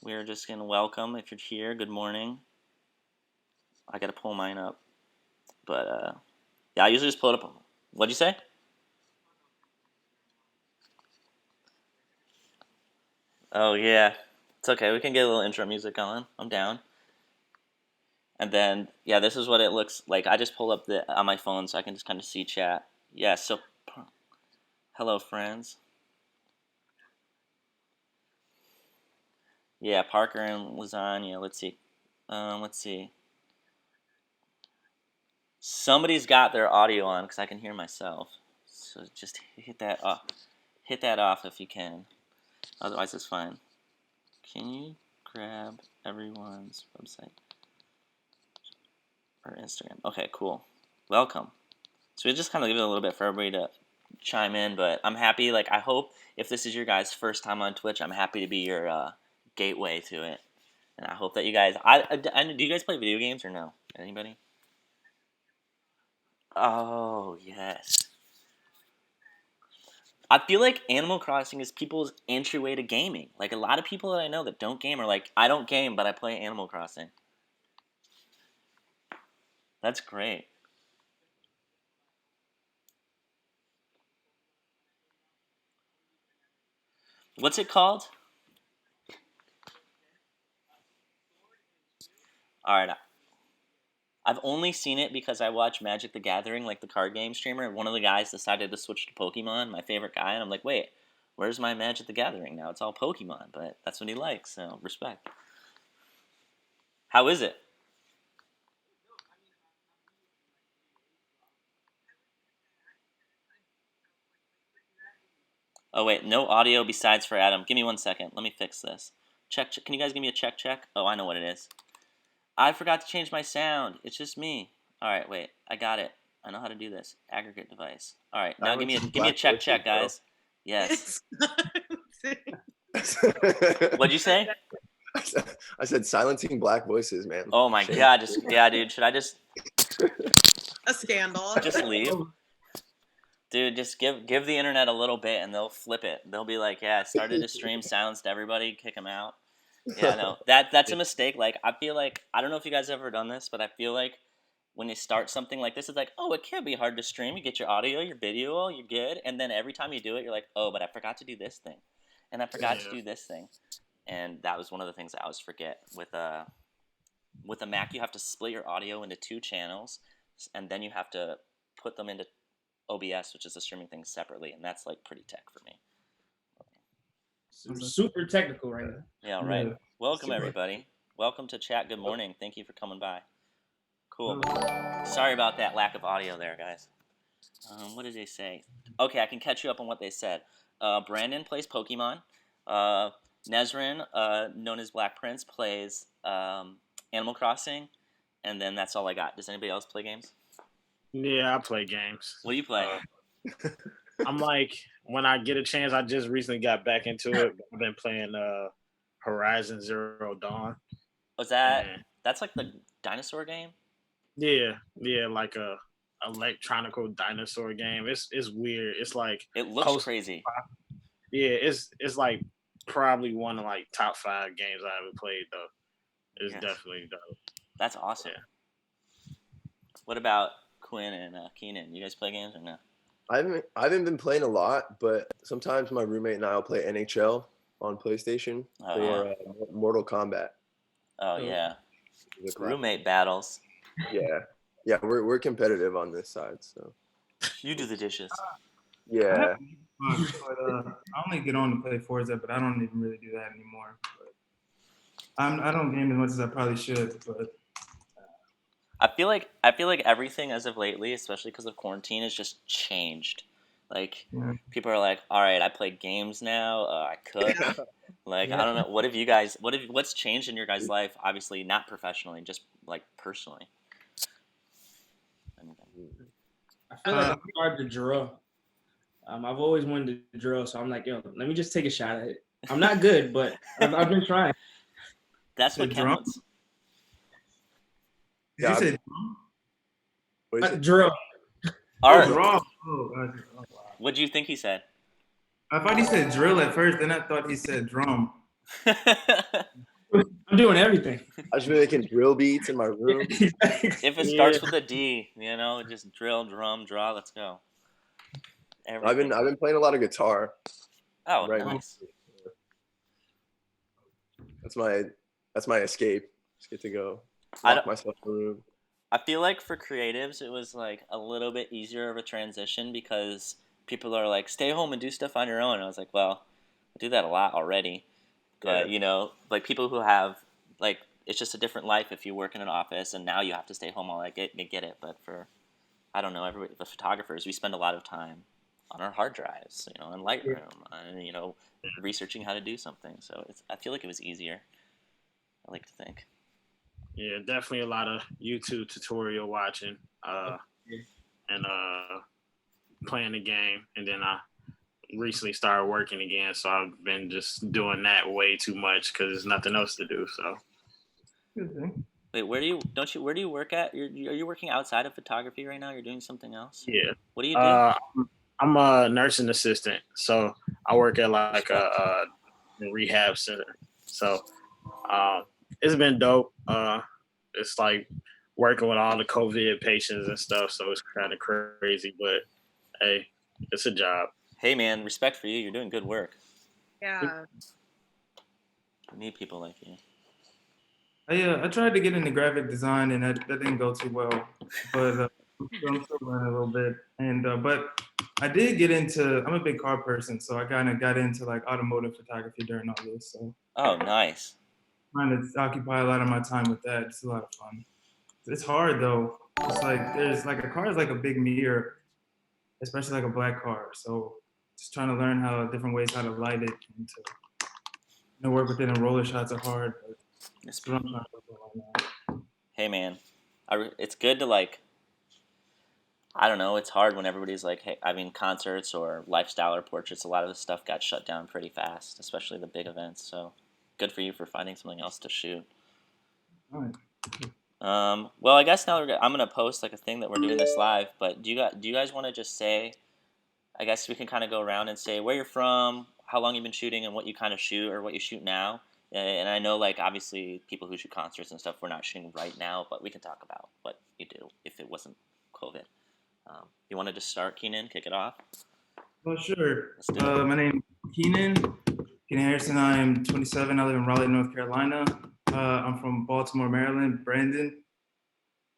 We're just going to welcome, if you're here, good morning. I got to pull mine up. But, yeah, I usually just pull it up. What'd you say? Oh, yeah. It's okay. We can get a little intro music on. I'm down. And then, yeah, this is what it looks like. I just pulled up on my phone so I can just kind of see chat. Yeah, so, hello, friends. Yeah, Parker and Lasagna. Let's see. Somebody's got their audio on because I can hear myself. So just hit that off. Hit that off if you can. Otherwise, it's fine. Can you grab everyone's website or Instagram? Okay, cool. Welcome. So we just kind of give it a little bit for everybody to chime in, but I'm happy. Like, I hope if this is your guys' first time on Twitch, I'm happy to be your gateway to it. And I hope that you guys. Do you guys play video games or no? Anybody? Oh yes. I feel like Animal Crossing is people's entryway to gaming. Like a lot of people that I know that don't game are like, I don't game, but I play Animal Crossing. That's great. What's it called? All right. I've only seen it because I watch Magic the Gathering, like the card game streamer. One of the guys decided to switch to Pokemon, my favorite guy, and I'm like, wait, where's my Magic the Gathering now? It's all Pokemon, but that's what he likes, so respect. How is it? Oh wait, no audio besides for Adam. Give me 1 second. Let me fix this. Check. Can you guys give me a check? Oh, I know what it is. I forgot to change my sound. It's just me. All right, wait. I got it. I know how to do this. Aggregate device. All right, now give me a check, guys. Yes. What'd you say? I said silencing black voices, man. Oh my god! Dude. Should I just a scandal? Just leave, dude. Just give the internet a little bit, and they'll flip it. They'll be like, yeah, started to stream, silenced everybody, kick them out. Yeah, no, that's a mistake. Like, I feel like, I don't know if you guys have ever done this, but I feel like when you start something like this, it's like, oh, it can't be hard to stream. You get your audio, your video, you're good. And then every time you do it, you're like, oh, but I forgot to do this thing. And I forgot to do this thing. And that was one of the things I always forget. With a Mac, you have to split your audio into 2 channels, and then you have to put them into OBS, which is the streaming thing, separately. And that's like pretty tech for me. Super technical right now. Yeah, right. Welcome, everybody. Welcome to chat. Good morning. Thank you for coming by. Cool. Sorry about that lack of audio there, guys. What did they say? Okay, I can catch you up on what they said. Brandon plays Pokemon. Nezrin, known as Black Prince, plays Animal Crossing. And then that's all I got. Does anybody else play games? Yeah, I play games. What do you play? I'm like, when I get a chance, I just recently got back into it. I've been playing Horizon Zero Dawn. Was that's like the dinosaur game? Yeah, like a electronical dinosaur game. It's weird. It's like, it looks crazy. Yeah, it's like probably one of like top 5 games I ever played though. It's definitely dope. That's awesome. Yeah. What about Quinn and Keenan? You guys play games or no? I haven't been playing a lot, but sometimes my roommate and I will play NHL on PlayStation or Mortal Kombat. Oh yeah, roommate battles. Yeah, we're competitive on this side. So you do the dishes. Yeah. I only get on to play Forza, but I don't even really do that anymore. But I don't game as much as I probably should, but. I feel like everything as of lately, especially because of quarantine, has just changed. Like, people are like, all right, I play games now. I cook. Like, I don't know. What have you guys? What's changed in your guys' life? Obviously, not professionally, just like personally. I feel like it's hard to draw. I've always wanted to draw, so I'm like, yo, let me just take a shot at it. I'm not good, but I've been trying. That's what counts. Did you say drill? Art. Draw. What do you think he said? I thought he said drill at first, then I thought he said drum. I'm doing everything. I should be making drill beats in my room. If it starts with a D, just drill, drum, draw. Let's go. Everything. I've been playing a lot of guitar. Oh, right nice. now. That's my escape. Just get to go I lock myself in the room. I feel like for creatives, it was like a little bit easier of a transition because people are like, stay home and do stuff on your own. And I was like, well, I do that a lot already. But, like people who have, like, it's just a different life if you work in an office and now you have to stay home all like, I get it. But for, I don't know, everybody, the photographers, we spend a lot of time on our hard drives, in Lightroom, and, researching how to do something. So I feel like it was easier, I like to think. Yeah, definitely a lot of YouTube tutorial watching, and playing the game. And then I recently started working again, so I've been just doing that way too much because there's nothing else to do. So. Wait, where do you work at? Are you working outside of photography right now? You're doing something else? Yeah. What do you do? I'm a nursing assistant, so I work at like a rehab center. So it's been dope. It's like working with all the COVID patients and stuff, so it's kind of crazy, but hey, it's a job. Hey man, respect for you. You're doing good work. Yeah. We need people like you. I tried to get into graphic design and that didn't go too well, but I'm still learning a little bit. And but I did get into. I'm a big car person, so I kind of got into like automotive photography during all this. So. Oh, nice. Trying to occupy a lot of my time with that. It's a lot of fun. It's hard though. It's like there's like a car is like a big mirror, especially like a black car. So just trying to learn different ways how to light it and to work within and roller shots are hard. But that's what I'm trying to do right now. Hey man, it's good to like. I don't know. It's hard when everybody's like, hey, concerts or lifestyle or portraits. A lot of the stuff got shut down pretty fast, especially the big events. So, good for you for finding something else to shoot. All right. Well, I guess now I'm gonna post like a thing that we're doing this live. But do you guys want to just say? I guess we can kind of go around and say where you're from, how long you've been shooting, and what you kind of shoot or what you shoot now. And I know, like, obviously, people who shoot concerts and stuff, we're not shooting right now, but we can talk about what you do if it wasn't COVID. You want to just start, Keenan? Kick it off? Well, sure. Let's do it. My name is Keenan Harrison. I am 27. I live in Raleigh, North Carolina. I'm from Baltimore, Maryland. Brandon.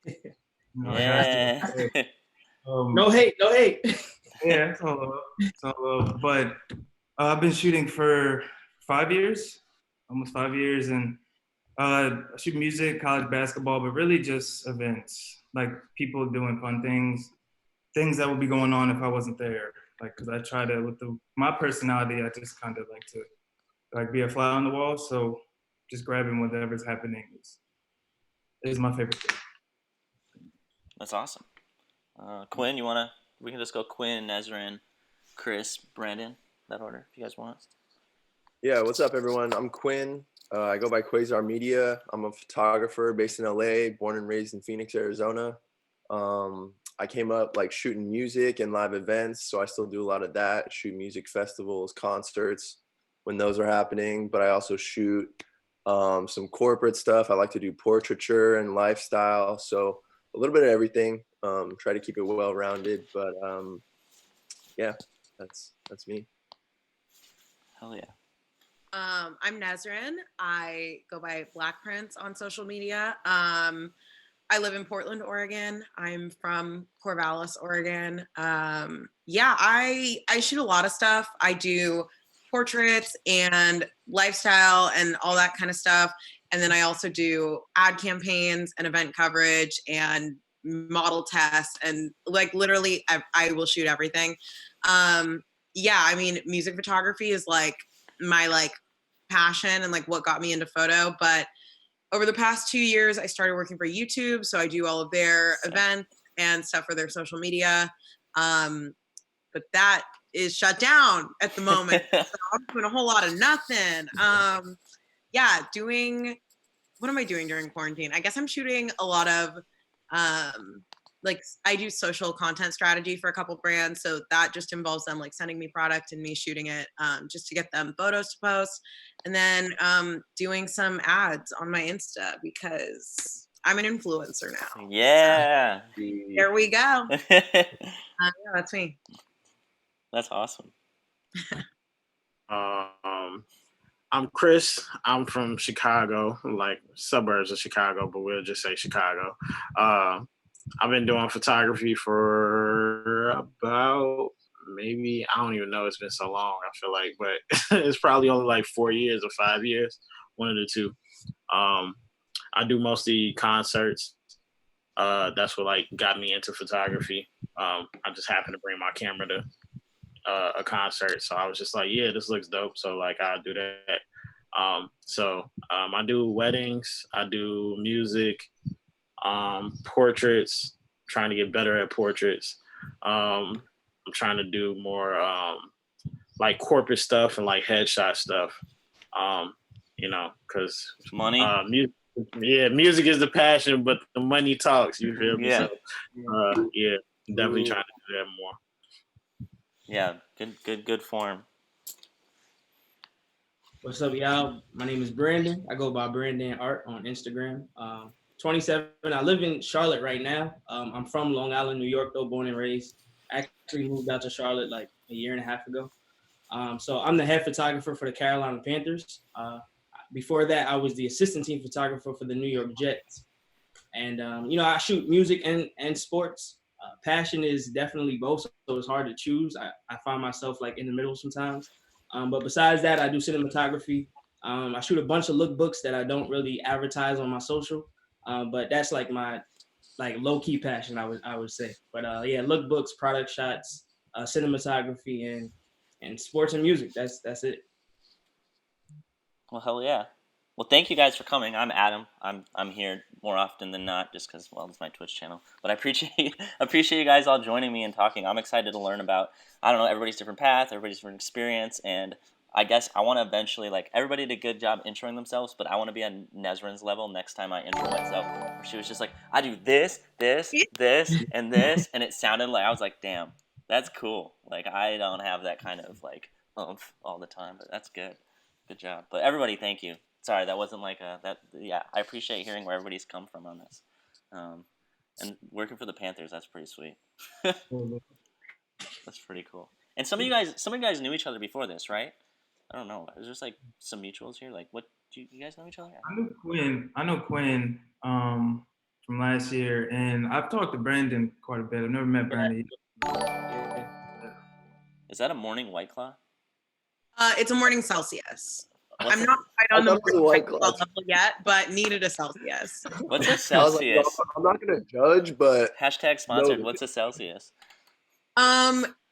Yeah. No hate. Yeah, it's all love. But I've been shooting for 5 years, almost 5 years, and I shoot music, college basketball, but really just events, like people doing fun things that would be going on if I wasn't there. Like, cause I try to, with my personality, I just kind of like to like be a fly on the wall. So just grabbing whatever's happening is my favorite thing. That's awesome. Quinn, we can just go Quinn, Nezrin, Chris, Brandon, that order, if you guys want. Yeah, what's up, everyone? I'm Quinn. I go by Quasar Media. I'm a photographer based in LA, born and raised in Phoenix, Arizona. I came up like shooting music and live events, so I still do a lot of that, shoot music festivals, concerts when those are happening, but I also shoot some corporate stuff. I like to do portraiture and lifestyle, so a little bit of everything. Try to keep it well-rounded, but yeah, that's me. Hell yeah. I'm Nezrin. I go by Black Prince on social media. I live in Portland, Oregon. I'm from Corvallis, Oregon. I shoot a lot of stuff. I do portraits and lifestyle and all that kind of stuff. And then I also do ad campaigns and event coverage and model tests and like literally I will shoot everything. Music photography is like my like passion and like what got me into photo, but over the past 2 years I started working for YouTube, so I do all of their events and stuff for their social media, but that is shut down at the moment. So I'm doing a whole lot of nothing. What am I doing during quarantine? I guess I'm shooting a lot of like I do social content strategy for a couple brands, so that just involves them like sending me product and me shooting it just to get them photos to post. and then doing some ads on my Insta because I'm an influencer now. Yeah. So, there we go. Yeah, that's me. That's awesome. I'm Chris. I'm from Chicago, like suburbs of Chicago, but we'll just say Chicago. I've been doing photography for about maybe, I don't even know, it's been so long, I feel like, but it's probably only like 4 years or 5 years, one of the two. I do mostly concerts. That's what like got me into photography. I just happened to bring my camera to a concert, so I was just like, yeah, this looks dope, so like I'll do that. I do weddings, I do music, portraits, trying to get better at portraits. I'm trying to do more like corporate stuff and like headshot stuff. Because Money. Music is the passion, but the money talks. You feel me? Yeah. So, definitely trying to do that more. Yeah, good form. What's up, y'all? My name is Brandon. I go by Brandon Art on Instagram. 27. I live in Charlotte right now. I'm from Long Island, New York, though, born and raised. Actually moved out to Charlotte like a year and a half ago. So I'm the head photographer for the Carolina Panthers. Before that, I was the assistant team photographer for the New York Jets. And, I shoot music and sports. Passion is definitely both, so it's hard to choose. I find myself like in the middle sometimes. But besides that, I do cinematography. I shoot a bunch of lookbooks that I don't really advertise on my social. But that's like my low-key passion, I would say. But lookbooks, product shots, cinematography, and sports and music. That's it. Well, hell yeah. Well, thank you guys for coming. I'm Adam. I'm here more often than not, just because it's my Twitch channel. But I appreciate you guys all joining me and talking. I'm excited to learn about everybody's different path, everybody's different experience, and I guess I want to eventually everybody did a good job introing themselves, but I want to be on Nezrin's level next time I intro myself. Where she was just like, I do this, and this, and it sounded like I was like, damn, that's cool. Like I don't have that kind of oomph all the time, but that's good. Good job. But everybody, thank you. Sorry, that wasn't yeah, I appreciate hearing where everybody's come from on this. And working for the Panthers, that's pretty sweet. That's pretty cool. And some of you guys knew each other before this, right? I don't know. Is there some mutuals here? What do you guys know each other? I know Quinn from last year, and I've talked to Brandon quite a bit. I've never met Brandon. Is that a morning White Claw? It's a morning Celsius. I don't know the White Claw level yet, but needed a Celsius. What's a Celsius? I'm not gonna judge, but #sponsored. No. What's a Celsius?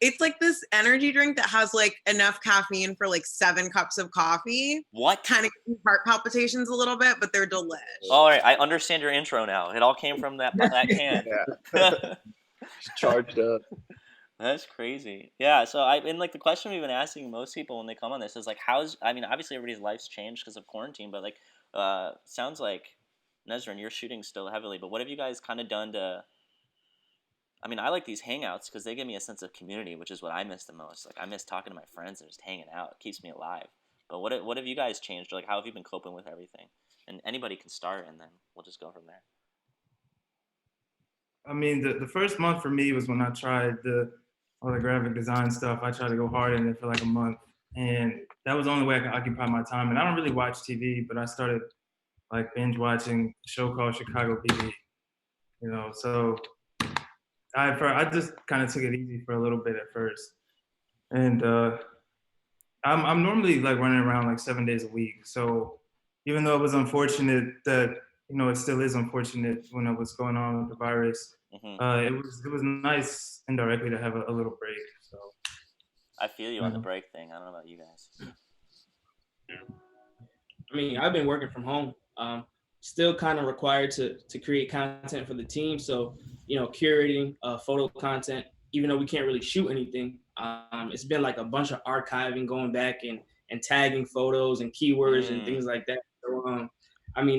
It's like this energy drink that has enough caffeine for 7 cups of coffee. What? Kind of heart palpitations a little bit, but they're delish. All right, I understand your intro now. It all came from that can. yeah. Charged up. That's crazy. Yeah, so the question we've been asking most people when they come on this is obviously everybody's life's changed because of quarantine, but sounds like Nezrin, you're shooting still heavily, but what have you guys kind of done to I like these hangouts because they give me a sense of community, which is what I miss the most. I miss talking to my friends and just hanging out. It keeps me alive. But what have you guys changed? How have you been coping with everything? And anybody can start, and then we'll just go from there. The first month for me was when I tried all the graphic design stuff. I tried to go hard in it for a month, and that was the only way I could occupy my time. And I don't really watch TV, but I started binge watching a show called Chicago PD. So I just kind of took it easy for a little bit at first, and I'm normally running around 7 days a week. So even though it was unfortunate that it still is unfortunate when it was going on with the virus, it was nice indirectly to have a little break. So I feel you on the break thing. I don't know about you guys. I've been working from home. Still kind of required to create content for the team. So, curating photo content, even though we can't really shoot anything, it's been a bunch of archiving, going back and tagging photos and keywords and things like that. So,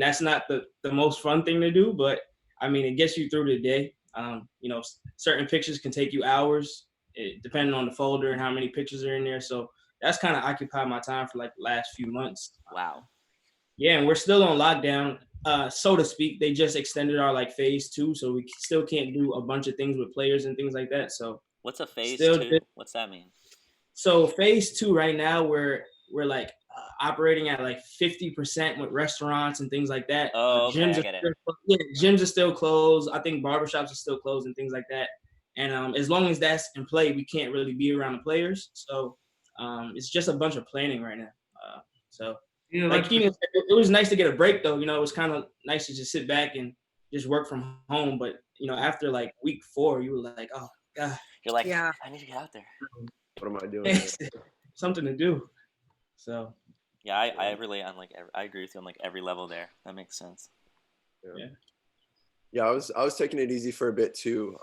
that's not the most fun thing to do, but it gets you through the day. Certain pictures can take you hours, depending on the folder and how many pictures are in there. So that's kind of occupied my time for like the last few months. Wow. Yeah, and we're still on lockdown, so to speak. They just extended our like phase 2, so we still can't do a bunch of things with players and things like that. So What's a phase still 2? What's that mean? so phase 2 right now, we're like operating at like 50% with restaurants and things like that. Oh, okay, Gyms I are get it. gyms are still closed. I think barbershops are still closed and things like that. And as long as that's in play, we can't really be around the players. So it's just a bunch of planning right now. So Yeah, like Keenan said, it was nice to get a break though. It was kind of nice to just sit back and just work from home. But after like week 4, you were like, oh God, You're like, Yeah. I need to get out there. What am I doing? something to do. So Yeah, I relate on like I agree with you on like every level there. That makes sense. Yeah, I was taking it easy for a bit too.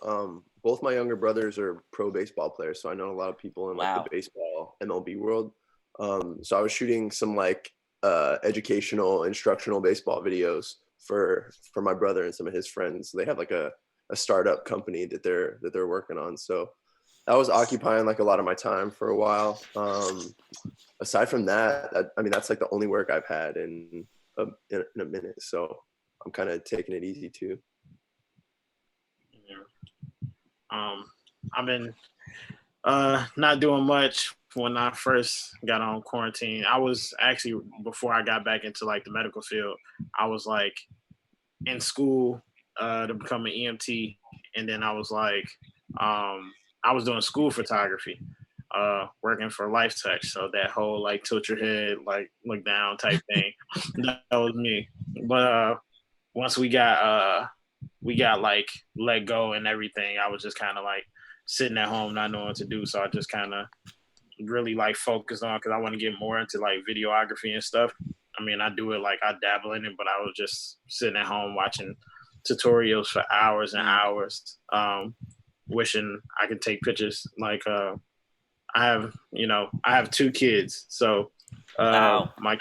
Both my younger brothers are pro baseball players, so I know a lot of people in like Wow. the baseball MLB world. So I was shooting some like educational, instructional baseball videos for my brother and some of his friends. They have like a startup company that they're working on. So that was occupying like a lot of my time for a while. Aside from that, I mean that's like the only work I've had in a minute. So I'm kind of taking it easy too. I've been not doing much when I first got on quarantine. I was actually, before I got back into like the medical field, I was like in school to become an EMT, and then I was like I was doing school photography, working for Life Touch. So that whole like tilt your head, like look down type thing, that was me. But once we got like let go and everything, I was just kind of like sitting at home not knowing what to do. So I just kind of really like focused on, because I want to get more into like videography and stuff. I mean, I do it, like I dabble in it, but I was just sitting at home watching tutorials for hours and hours, wishing I could take pictures. Like I have 2 kids, so Wow. my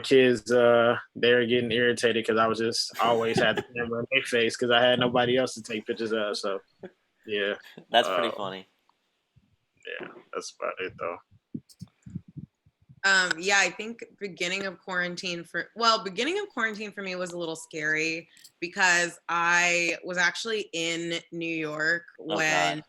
kids they're getting irritated because I was just always had the camera in their face because I had nobody else to take pictures of. So yeah, That's pretty funny. yeah, that's about it though. Yeah, I think beginning of quarantine for me was a little scary because I was actually in New York when God.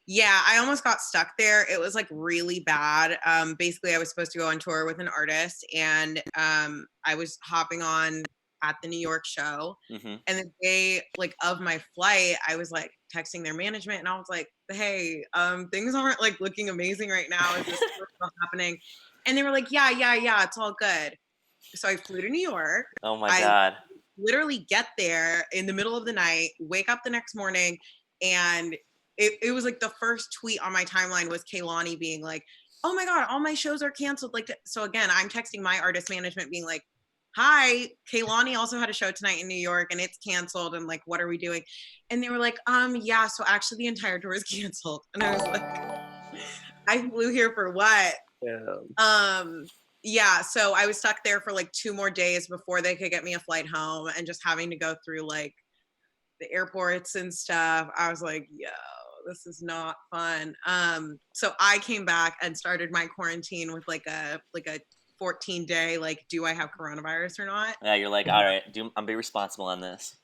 yeah, I almost got stuck there. It was like really bad. Basically I was supposed to go on tour with an artist and I was hopping on at the New York show. Mm-hmm. And the day like of my flight, I was like texting their management and I was like, hey, things aren't like looking amazing right now. Is this still happening? And they were like, yeah, it's all good. So I flew to New York. Oh my I God. literally get there in the middle of the night, wake up the next morning, and it was like the first tweet on my timeline was Kaylani being like, oh my God, all my shows are canceled. Like, so again, I'm texting my artist management being like, hi, Kaylani also had a show tonight in New York and it's canceled. And like, what are we doing? And they were like, yeah, so actually the entire tour is canceled. And I was like, I flew here for what? Yeah, so I was stuck there for like 2 more days before they could get me a flight home and just having to go through like the airports and stuff. I was like, yo, this is not fun. So I came back and started my quarantine with like a 14-day, like, do I have coronavirus or not? Yeah, you're like, all right, I'm be responsible on this.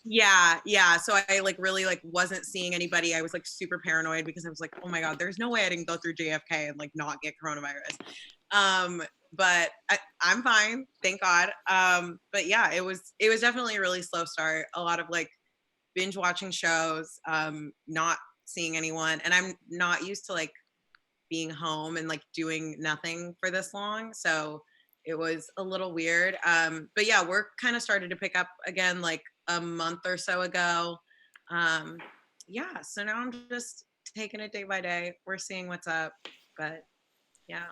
Yeah. So I like really like wasn't seeing anybody. I was like super paranoid because I was like, oh my God, there's no way I didn't go through JFK and like not get coronavirus. But I'm fine, thank God. But yeah, it was definitely a really slow start. A lot of like binge watching shows, not seeing anyone, and I'm not used to like being home and like doing nothing for this long. So it was a little weird. But yeah, work kind of started to pick up again like a month or so ago. Yeah, so now I'm just taking it day by day. We're seeing what's up, but yeah.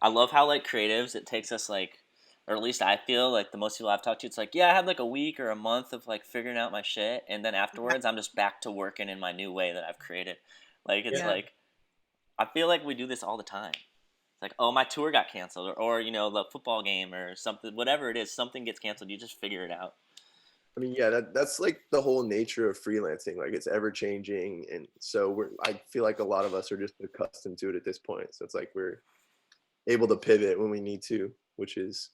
I love how like creatives, it takes us like, or at least I feel like the most people I've talked to, it's like, yeah, I had like a week or a month of like figuring out my shit, and then afterwards I'm just back to working in my new way that I've created. Like it's like, I feel like we do this all the time. It's like, oh, my tour got canceled, or the football game or something, whatever it is, something gets canceled. You just figure it out. I mean, yeah, that's like the whole nature of freelancing. Like it's ever changing, and so I feel like a lot of us are just accustomed to it at this point. So it's like we're able to pivot when we need to, which is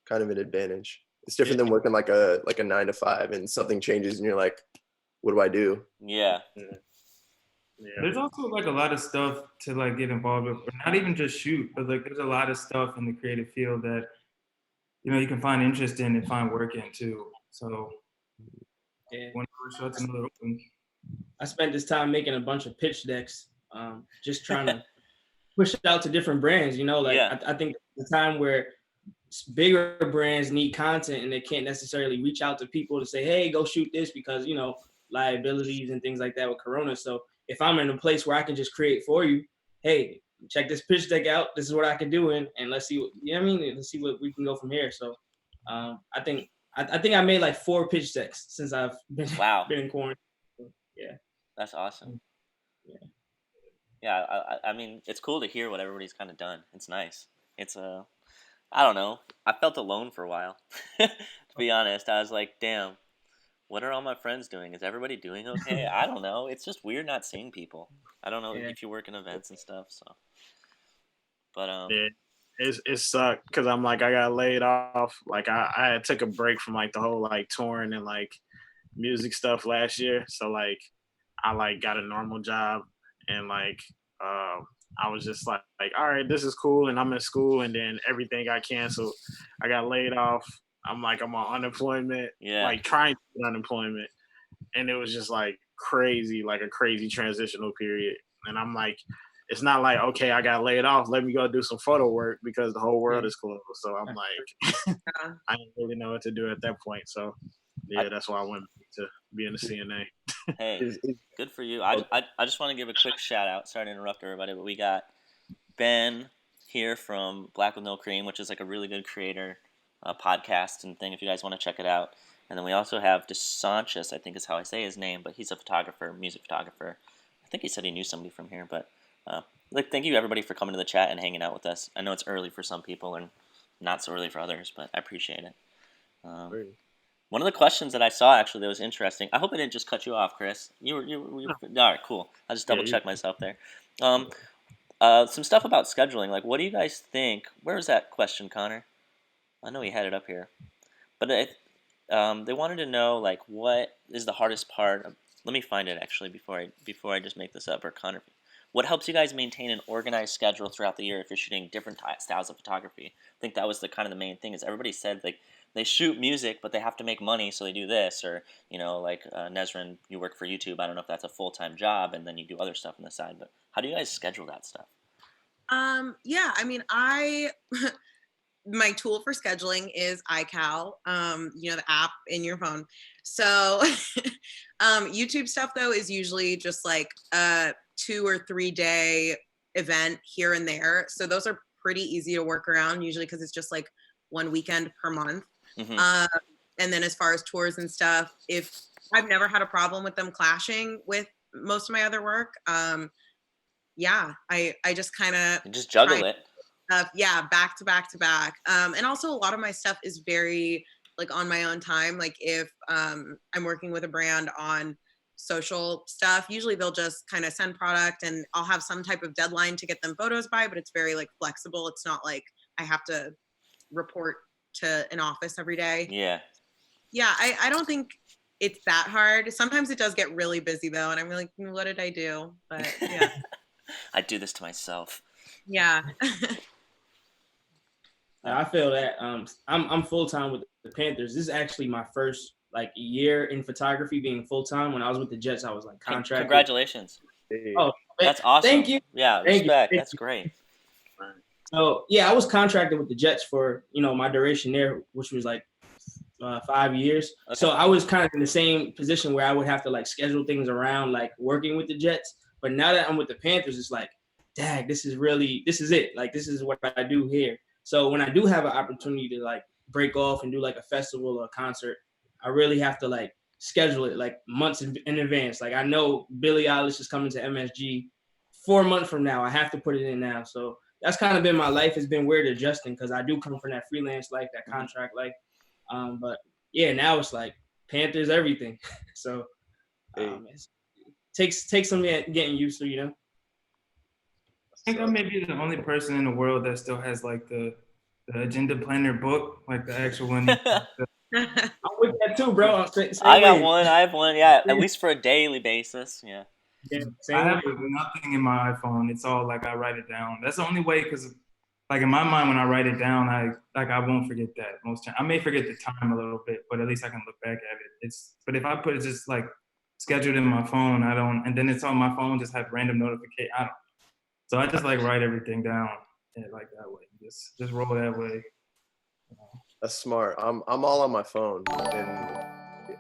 kind of an advantage. It's different than working like a 9 to 5, and something changes, and you're like, what do I do? Yeah. Yeah. There's also like a lot of stuff to like get involved with, or not even just shoot, but like there's a lot of stuff in the creative field that you can find interest in and find work in too. So Yeah. one door shuts, another open. I spent this time making a bunch of pitch decks, just trying to push it out to different brands. Like Yeah. I think the time where bigger brands need content and they can't necessarily reach out to people to say, hey, go shoot this because, liabilities and things like that with Corona. So if I'm in a place where I can just create for you, hey, check this pitch deck out. This is what I can do. And let's see what, let's see what we can go from here. So I think I made like 4 pitch decks since I've been, Wow. been in quarantine. Yeah. That's awesome. Yeah. Yeah, I mean, it's cool to hear what everybody's kind of done. It's nice. It's I don't know. I felt alone for a while. To be honest, I was like, damn, what are all my friends doing? Is everybody doing okay? I don't know. It's just weird not seeing people. I don't know Yeah. if you work in events and stuff. So, but Yeah, it sucked because I'm like I got laid off. Like I took a break from like the whole like touring and like music stuff last year. So like I like got a normal job and like I was just like all right, this is cool, and I'm in school, and then everything got canceled. I got laid off. I'm on unemployment, Yeah. like trying to get unemployment, and it was just like crazy, like a crazy transitional period. And I'm like, it's not like okay, I got laid off, let me go do some photo work because the whole world is closed. So I'm like, Yeah. I didn't really know what to do at that point. So yeah, that's why I went to being a CNA. hey, Is good for you. I just want to give a quick shout out. Sorry to interrupt everybody, but we got Ben here from Black with No Cream, which is like a really good creator podcast and thing if you guys want to check it out. And then we also have DeSantis, I think is how I say his name, but he's a photographer, music photographer. I think he said he knew somebody from here, but thank you everybody for coming to the chat and hanging out with us. I know it's early for some people and not so early for others, but I appreciate it. One of the questions that I saw actually that was interesting. I hope I didn't just cut you off, Chris. You were all right. Cool. I just double checked myself there. Some stuff about scheduling. Like, what do you guys think? Where's that question, Connor? I know he had it up here, but they wanted to know like what is the hardest part. Let me find it actually before I just make this up. Or Connor, what helps you guys maintain an organized schedule throughout the year if you're shooting different styles of photography? I think that was the main thing. Is everybody said like they shoot music, but they have to make money, so they do this, or like Nezrin, you work for YouTube. I don't know if that's a full-time job, and then you do other stuff on the side. But how do you guys schedule that stuff? Yeah, I mean, my tool for scheduling is iCal, the app in your phone. So YouTube stuff though is usually just like a 2 or 3 day event here and there. So those are pretty easy to work around usually because it's just like 1 weekend per month. Mm-hmm. And then as far as tours and stuff, if I've never had a problem with them clashing with most of my other work. Yeah, I just kind of just juggle it. Yeah, back to back to back. And also a lot of my stuff is very like on my own time. Like if I'm working with a brand on social stuff, usually they'll just kind of send product and I'll have some type of deadline to get them photos by, but it's very like flexible. It's not like I have to report to an office every day. Yeah. Yeah, I don't think it's that hard. Sometimes it does get really busy though, and I'm like, what did I do? But yeah. I do this to myself. Yeah. I feel that. I'm full time with the Panthers. This is actually my first like year in photography being full time. When I was with the Jets, I was like contracted. Congratulations. Oh, that's awesome. Thank you. Yeah, respect. That's great. So yeah, I was contracted with the Jets for my duration there, which was like 5 years. Okay. So I was kind of in the same position where I would have to like schedule things around like working with the Jets. But now that I'm with the Panthers, it's like, dang, this is it. Like this is what I do here. So when I do have an opportunity to like break off and do like a festival or a concert, I really have to like schedule it like months in advance. Like I know Billie Eilish is coming to MSG 4 months from now. I have to put it in now. So that's kind of been my life. It's been weird adjusting because I do come from that freelance life, that contract life. But yeah, now it's like, Panthers, everything. So it takes some getting used to, you know. I think I may be the only person in the world that still has like the agenda planner book, like the actual one. I'm with that too, bro. Same I got way. one. I have one. Yeah, at least for a daily basis. Yeah. Yeah, I same have way. nothing in my iPhone. It's all like I write it down. That's the only way, because like in my mind when I write it down, I won't forget that most time. I may forget the time a little bit, but at least I can look back at it. But if I put it just like scheduled in my phone, I don't, and then it's on my phone, just have random notification. I don't. So I just like write everything down like that way. Just roll that way. That's smart. I'm all on my phone, and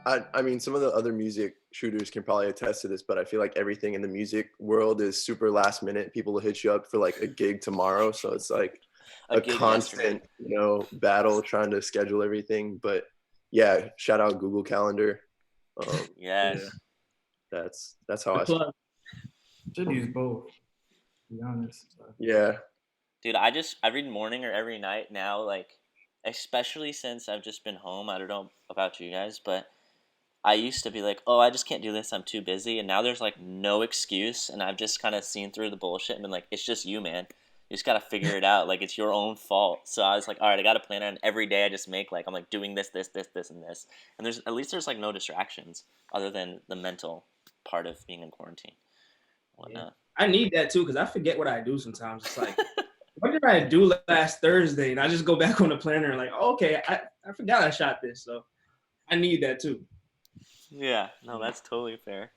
I mean, some of the other music shooters can probably attest to this, but I feel like everything in the music world is super last minute. People will hit you up for like a gig tomorrow, so it's like a gig constant, battle trying to schedule everything. But yeah, shout out Google Calendar. Yes. Yeah, that's how I. Should use both, to be honest. Yeah. Dude, I read morning or every night now, like, especially since I've just been home. I don't know about you guys, but I used to be like, oh, I just can't do this. I'm too busy. And now there's like no excuse. And I've just kind of seen through the bullshit and been like, it's just you, man. You just got to figure it out. Like, it's your own fault. So I was like, all right, I got to plan it. And every day I just make like, I'm like doing this, and this. And at least there's like no distractions other than the mental part of being in quarantine. Whatnot. I need that too, because I forget what I do sometimes. It's like, what did I do last Thursday? And I just go back on the planner and like, oh, okay, I forgot I shot this. So I need that too. Yeah, no, that's totally fair.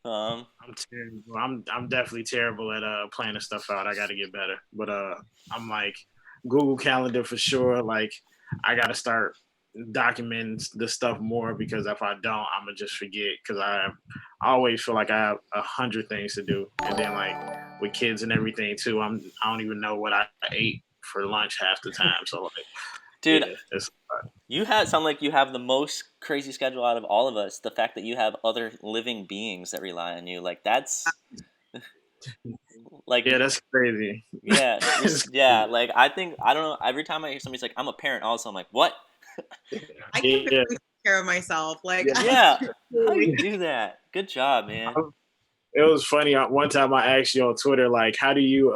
I'm terrible. I'm definitely terrible at planning stuff out. I got to get better. But I'm like Google Calendar for sure. Like I got to start documenting the stuff more, because if I don't, I'm gonna just forget, because I always feel like I have 100 things to do, and then like with kids and everything too, I don't even know what I ate for lunch half the time. So like, dude, yeah, you sound like you have the most crazy schedule out of all of us. The fact that you have other living beings that rely on you, like that's like, yeah, that's crazy. Yeah, yeah. Like I don't know. Every time I hear somebody's like, "I'm a parent," also I'm like, "What?" I can barely take care of myself. Like, yeah, how do you do that? Good job, man. It was funny. One time I asked you on Twitter, like, how do you,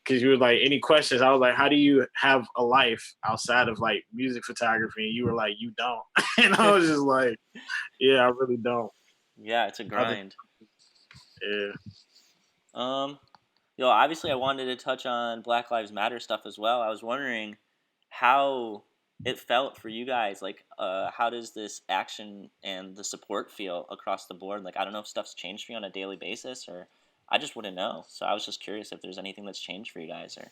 because you were like, any questions? I was like, how do you have a life outside of like music photography? And you were like, you don't. And I was just like, yeah, I really don't. Yeah, it's a grind. Yeah. Obviously I wanted to touch on Black Lives Matter stuff as well. I was wondering how it felt for you guys. Like, how does this action and the support feel across the board? Like, I don't know if stuff's changed for you on a daily basis, or I just wouldn't know. So I was just curious if there's anything that's changed for you guys, or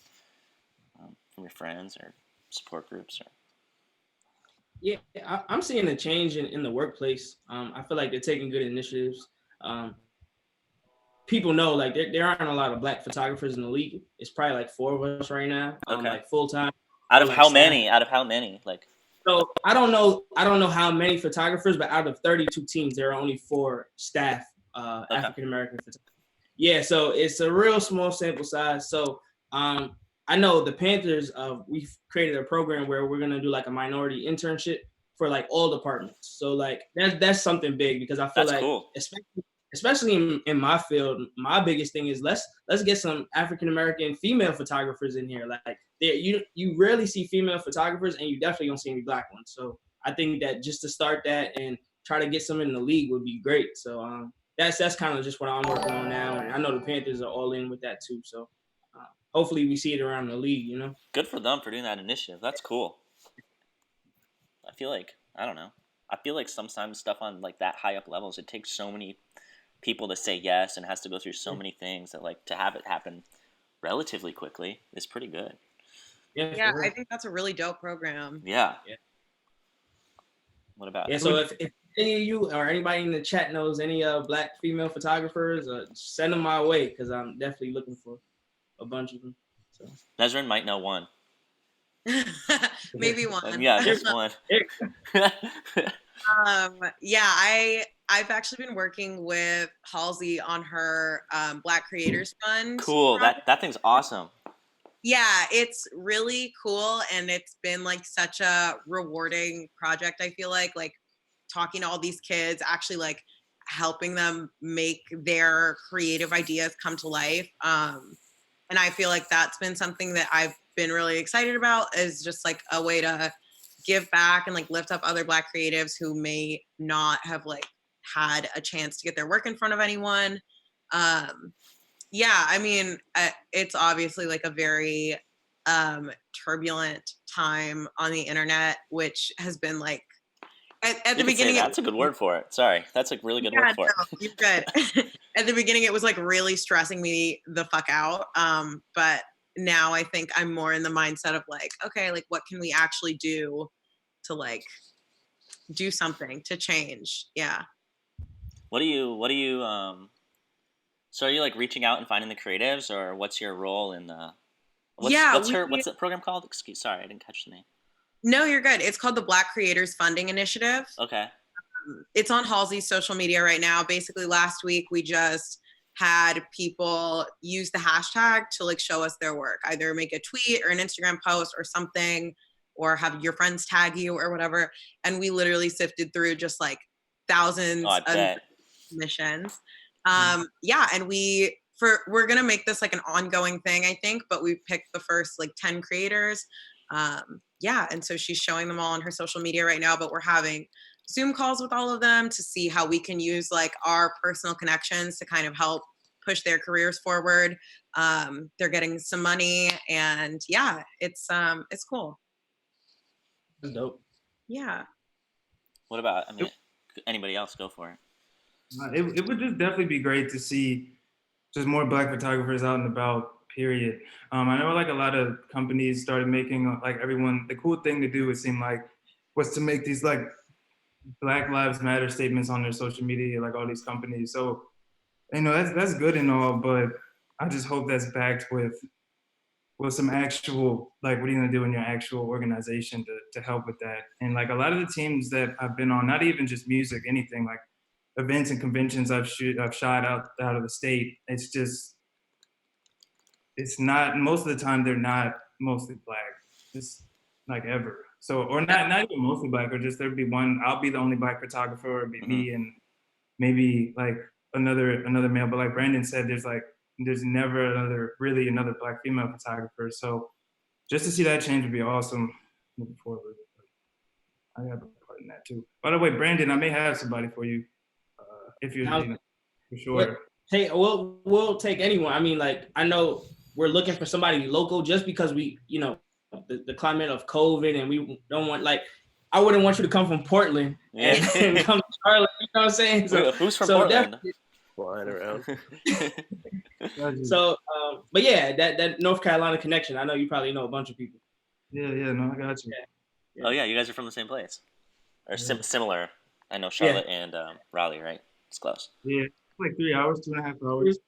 from your friends or support groups. Or Yeah, I'm seeing a change in the workplace. I feel like they're taking good initiatives. People know like there aren't a lot of Black photographers in the league. It's probably like 4 of us right now, okay. like full time. Out of how many? Out of how many? Like, so I don't know how many photographers, but out of 32 teams, there are only 4 staff African American photographers. Yeah, so it's a real small sample size. So I know the Panthers, we've created a program where we're gonna do like a minority internship for like all departments. So like that's something big, because I feel that's like cool. Especially in my field, my biggest thing is let's get some African American female photographers in here. Like you rarely see female photographers, and you definitely don't see any Black ones. So I think that just to start that and try to get some in the league would be great. So that's kind of just what I'm working on now, and I know the Panthers are all in with that too. So hopefully we see it around the league. You know, good for them for doing that initiative. That's cool. I feel like sometimes stuff on like that high up levels, it takes so many people to say yes and has to go through so many things that like to have it happen relatively quickly is pretty good. Yeah, I think that's a really dope program. Yeah. What about? Yeah, so if any of you or anybody in the chat knows any Black female photographers, send them my way, because I'm definitely looking for a bunch of them. So Nezrin might know one. Maybe one. Yeah, just one. I've actually been working with Halsey on her Black Creators Fund. Cool. project. That thing's awesome. Yeah, it's really cool, and it's been like such a rewarding project. I feel like talking to all these kids, actually like helping them make their creative ideas come to life. And I feel like that's been something that I've been really excited about, is just like a way to give back and like lift up other Black creatives who may not have like had a chance to get their work in front of anyone. Yeah, I mean, it's obviously like a very turbulent time on the internet, which has been like at the beginning. That's a good word for it. Sorry, that's a really good word for it. You're good. At the beginning, it was like really stressing me the fuck out. But now I think I'm more in the mindset of like, okay, like what can we actually do to like do something to change? Yeah. What do you so are you like reaching out and finding the creatives, or what's your role in the what's the program called? Sorry, I didn't catch the name. No, you're good. It's called the Black Creators Funding Initiative. Okay. It's on Halsey's social media right now. Basically, last week we just had people use the hashtag to like show us their work, either make a tweet or an Instagram post or something, or have your friends tag you or whatever. And we literally sifted through just like thousands of submissions. Yeah, and we're gonna make this like an ongoing thing, I think, but we picked the first like 10 creators. Yeah, and so she's showing them all on her social media right now, but we're having Zoom calls with all of them to see how we can use like our personal connections to kind of help push their careers forward. They're getting some money, and yeah, it's cool. That's dope. Yeah. What about, I mean, anybody else? Go for it. It would just definitely be great to see just more Black photographers out and about, period. I know like a lot of companies started making like the cool thing to do, it seemed like, was to make these like Black Lives Matter statements on their social media, like all these companies. So, you know, that's good and all, but I just hope that's backed with some actual, like, what are you gonna do in your actual organization to help with that? And like a lot of the teams that I've been on, not even just music, anything, like events and conventions I've shot out of the state, it's not, most of the time they're not mostly Black, just like ever. So, or not even mostly Black, or just there'd be one, I'll be the only Black photographer, or it'd be me and maybe like another male. But like Brandon said, there's never another Black female photographer. So just to see that change would be awesome moving forward. I have a part in that too. By the way, Brandon, I may have somebody for you if you're for sure. Hey, we'll take anyone. I mean, like, I know we're looking for somebody local just because we, you know, the climate of COVID, and we don't want, like, I wouldn't want you to come from Portland and come to Charlotte. You know what I'm saying? So, who's from Portland? Flying around. So, but yeah, that North Carolina connection. I know you probably know a bunch of people. Yeah, no, I got you. Oh yeah, you guys are from the same place, or similar. I know Charlotte and Raleigh, right? It's close. Yeah, like 3 hours, 2.5 hours.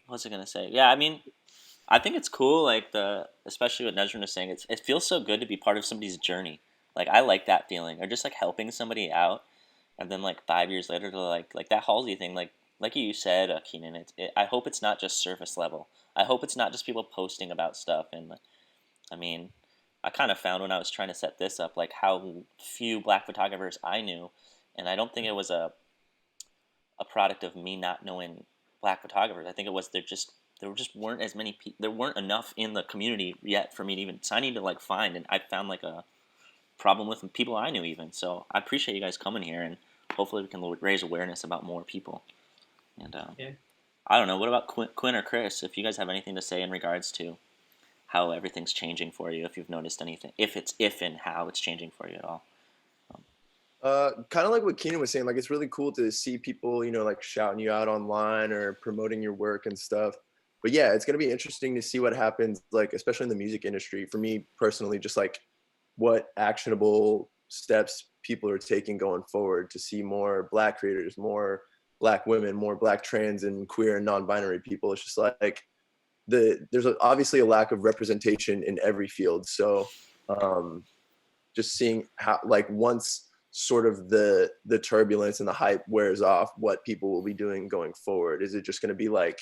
What's I gonna say? Yeah, I mean, I think it's cool. Like especially what Nezrin was saying, it feels so good to be part of somebody's journey. Like I like that feeling, or just like helping somebody out, and then like 5 years later, to like that Halsey thing, like you said, Keenan. I hope it's not just surface level. I hope it's not just people posting about stuff. And I mean, I kind of found when I was trying to set this up, like how few Black photographers I knew, and I don't think it was a product of me not knowing Black photographers. I think it was there just weren't as many people. There weren't enough in the community yet for me to even. So I need to like find, and I found like a problem with people I knew even. So I appreciate you guys coming here, and hopefully we can raise awareness about more people. And I don't know. What about Quinn or Chris? If you guys have anything to say in regards to how everything's changing for you, if you've noticed anything, if and how it's changing for you at all. Kind of like what Keenan was saying, like it's really cool to see people, you know, like shouting you out online or promoting your work and stuff. But yeah, it's going to be interesting to see what happens, like, especially in the music industry. For me personally, just like what actionable steps people are taking going forward to see more Black creators, more Black women, more Black trans and queer and non-binary people. It's just like there's obviously a lack of representation in every field. So just seeing how, like, once sort of the turbulence and the hype wears off, what people will be doing going forward. Is it just going to be like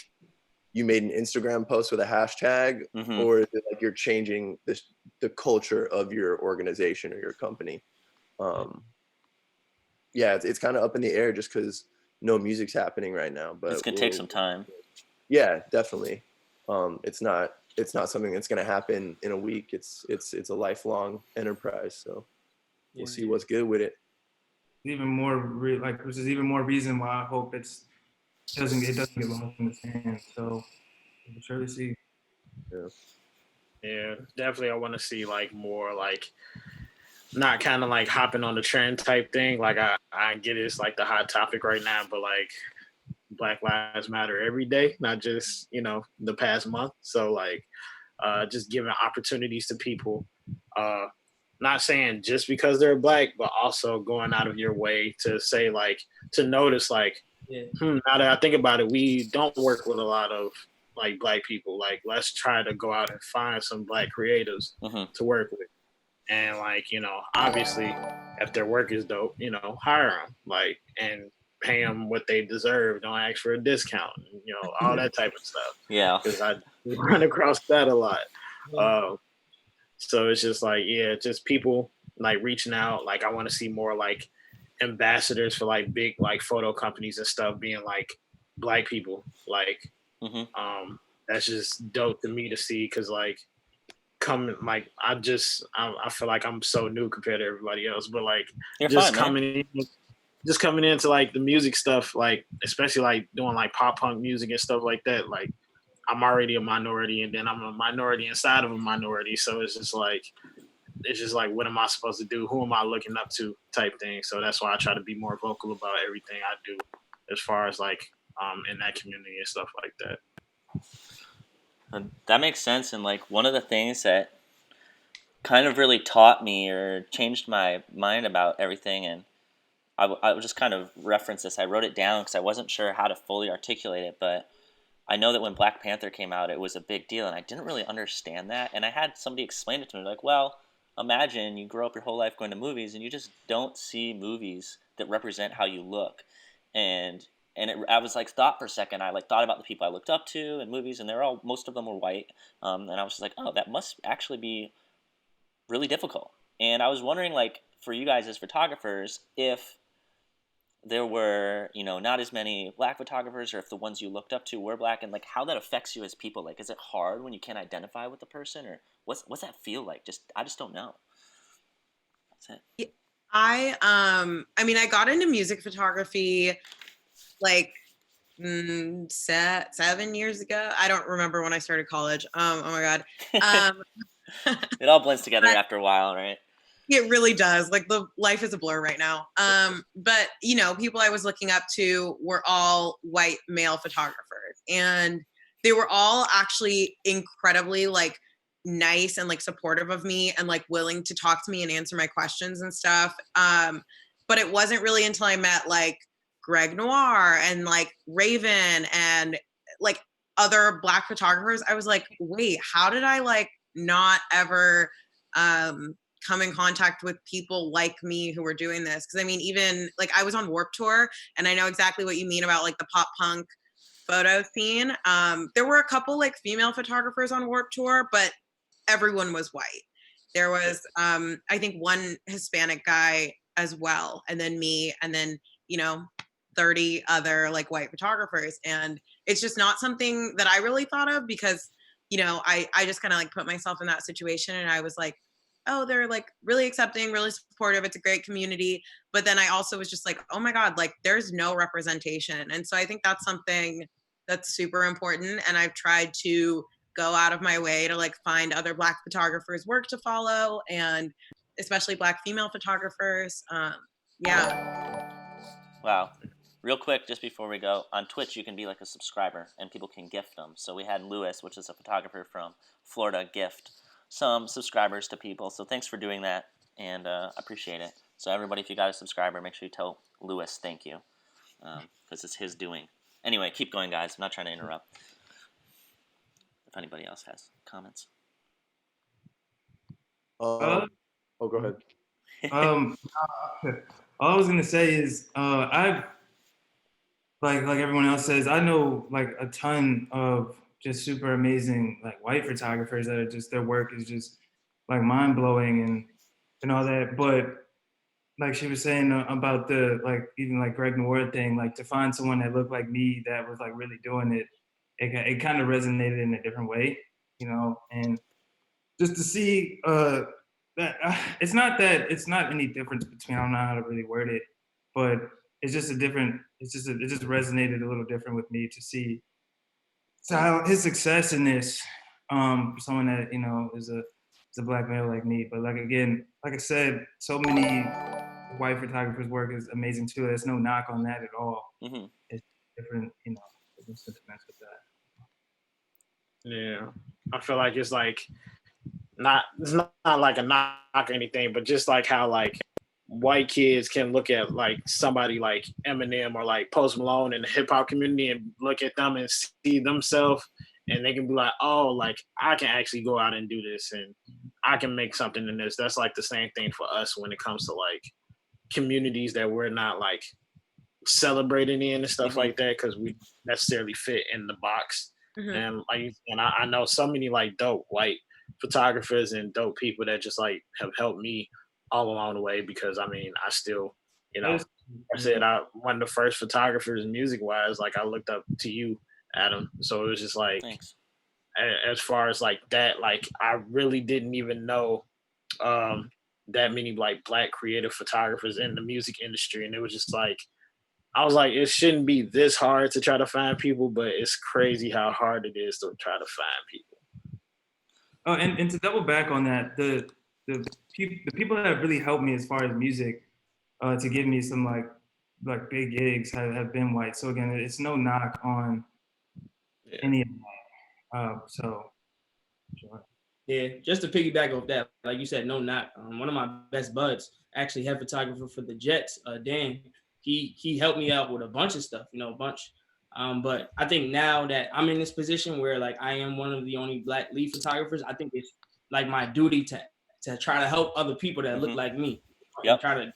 you made an Instagram post with a hashtag, or is it like you're changing this the culture of your organization or your company. Yeah, it's kind of up in the air just because no music's happening right now. But It's gonna take some time. Yeah, definitely. It's not something that's gonna happen in a week. It's a lifelong enterprise. So we'll see what's good with it. Even more which is even more reason why I hope it doesn't get lost in the sand. So we'll surely see. Yeah, definitely. I want to see like more like not kind of like hopping on the trend type thing. Like I get it's like the hot topic right now, but like Black Lives Matter every day, not just the past month. So like just giving opportunities to people. Not saying just because they're black, but also going out of your way to say like to notice like now that I think about it, we don't work with a lot of like black people. Like let's try to go out and find some black creatives to work with. And like, obviously if their work is dope, hire them like and pay them what they deserve. Don't ask for a discount, all that type of stuff. Yeah. Because I run across that a lot. So it's just like, just people like reaching out. Like I want to see more like ambassadors for like big like photo companies and stuff being like black people. Like that's just dope to me to see because like coming like I feel like I'm so new compared to everybody else, but like coming into like the music stuff, like especially like doing like pop punk music and stuff like that, like I'm already a minority and then I'm a minority inside of a minority, so it's just like what am I supposed to do, who am I looking up to type thing. So that's why I try to be more vocal about everything I do as far as like in that community and stuff like that. That makes sense. And like one of the things that kind of really taught me or changed my mind about everything, and I would just kind of reference this. I wrote it down because I wasn't sure how to fully articulate it, but I know that when Black Panther came out, it was a big deal, and I didn't really understand that. And I had somebody explain it to me, like, well, imagine you grow up your whole life going to movies, and you just don't see movies that represent how you look. I was like thought for a second. I like thought about the people I looked up to in movies, and most of them were white. And I was just like, oh, that must actually be really difficult. And I was wondering, like, for you guys as photographers, if there were, not as many black photographers, or if the ones you looked up to were black, and like how that affects you as people. Like, is it hard when you can't identify with the person, or what's that feel like? I just don't know. That's it. I got into music photography like 7 years ago. I don't remember when I started college. Oh my God. It all blends together after a while, right? It really does. Like the life is a blur right now. But people I was looking up to were all white male photographers, and they were all actually incredibly like nice and like supportive of me and like willing to talk to me and answer my questions and stuff. But it wasn't really until I met like Greg Noir and like Raven and like other black photographers, I was like, wait, how did I like not ever come in contact with people like me who were doing this? Because I mean, even like I was on Warped Tour, and I know exactly what you mean about like the pop punk photo scene. There were a couple like female photographers on Warped Tour, but everyone was white. There was I think one Hispanic guy as well, and then me, and then 30 other like white photographers. And it's just not something that I really thought of because I just kind of like put myself in that situation, and I was like, oh, they're like really accepting, really supportive. It's a great community. But then I also was just like, oh my God, like there's no representation. And so I think that's something that's super important. And I've tried to go out of my way to like find other black photographers' work to follow, and especially black female photographers. Yeah. Wow. Real quick, just before we go, on Twitch you can be like a subscriber and people can gift them. So we had Lewis, which is a photographer from Florida, gift some subscribers to people. So thanks for doing that, and I appreciate it. So everybody, if you got a subscriber, make sure you tell Lewis thank you, because it's his doing. Anyway, keep going, guys. I'm not trying to interrupt. If anybody else has comments. Go ahead. All I was gonna say is I've like everyone else says, I know like a ton of just super amazing like white photographers that are just their work is just like mind blowing and all that. But like she was saying about the like even like Greg Noir thing, like to find someone that looked like me that was like really doing it, it kind of resonated in a different way, you know, and just to see that it's not any difference between, I don't know how to really word it, but it's just a different, it just resonated a little different with me to see so how his success in this, for someone that, you know, is a black male like me. But like again, like I said, so many white photographers' work is amazing too. There's no knock on that at all. Mm-hmm. It's different, you know, different sentiments with that. Yeah, I feel like it's like it's not like a knock or anything, but just like how like white kids can look at like somebody like Eminem or like Post Malone in the hip hop community and look at them and see themselves, and they can be like, oh, like I can actually go out and do this, and I can make something in this. That's like the same thing for us when it comes to like communities that we're not like celebrating in and stuff like that, because we necessarily fit in the box. And like, and I know so many like dope white photographers and dope people that just like have helped me all along the way, because I mean I still, you know, I said I one of the first photographers music wise, like I looked up to you, Adam. So it was just like, Thanks. as far as like that, like I really didn't even know that many like black creative photographers in the music industry, and it was just like I was like, it shouldn't be this hard to try to find people, but it's crazy how hard it is to try to find people. Oh, and to double back on that, the people that have really helped me as far as music, to give me some like big gigs have been white. So again, it's no knock on any of that. So sure. Yeah, just to piggyback off that, like you said, no knock. One of my best buds, actually head photographer for the Jets, Dan. He helped me out with a bunch of stuff, you know, a bunch. But I think now that I'm in this position where like I am one of the only black lead photographers, I think it's like my duty to try to help other people that look like me, and try to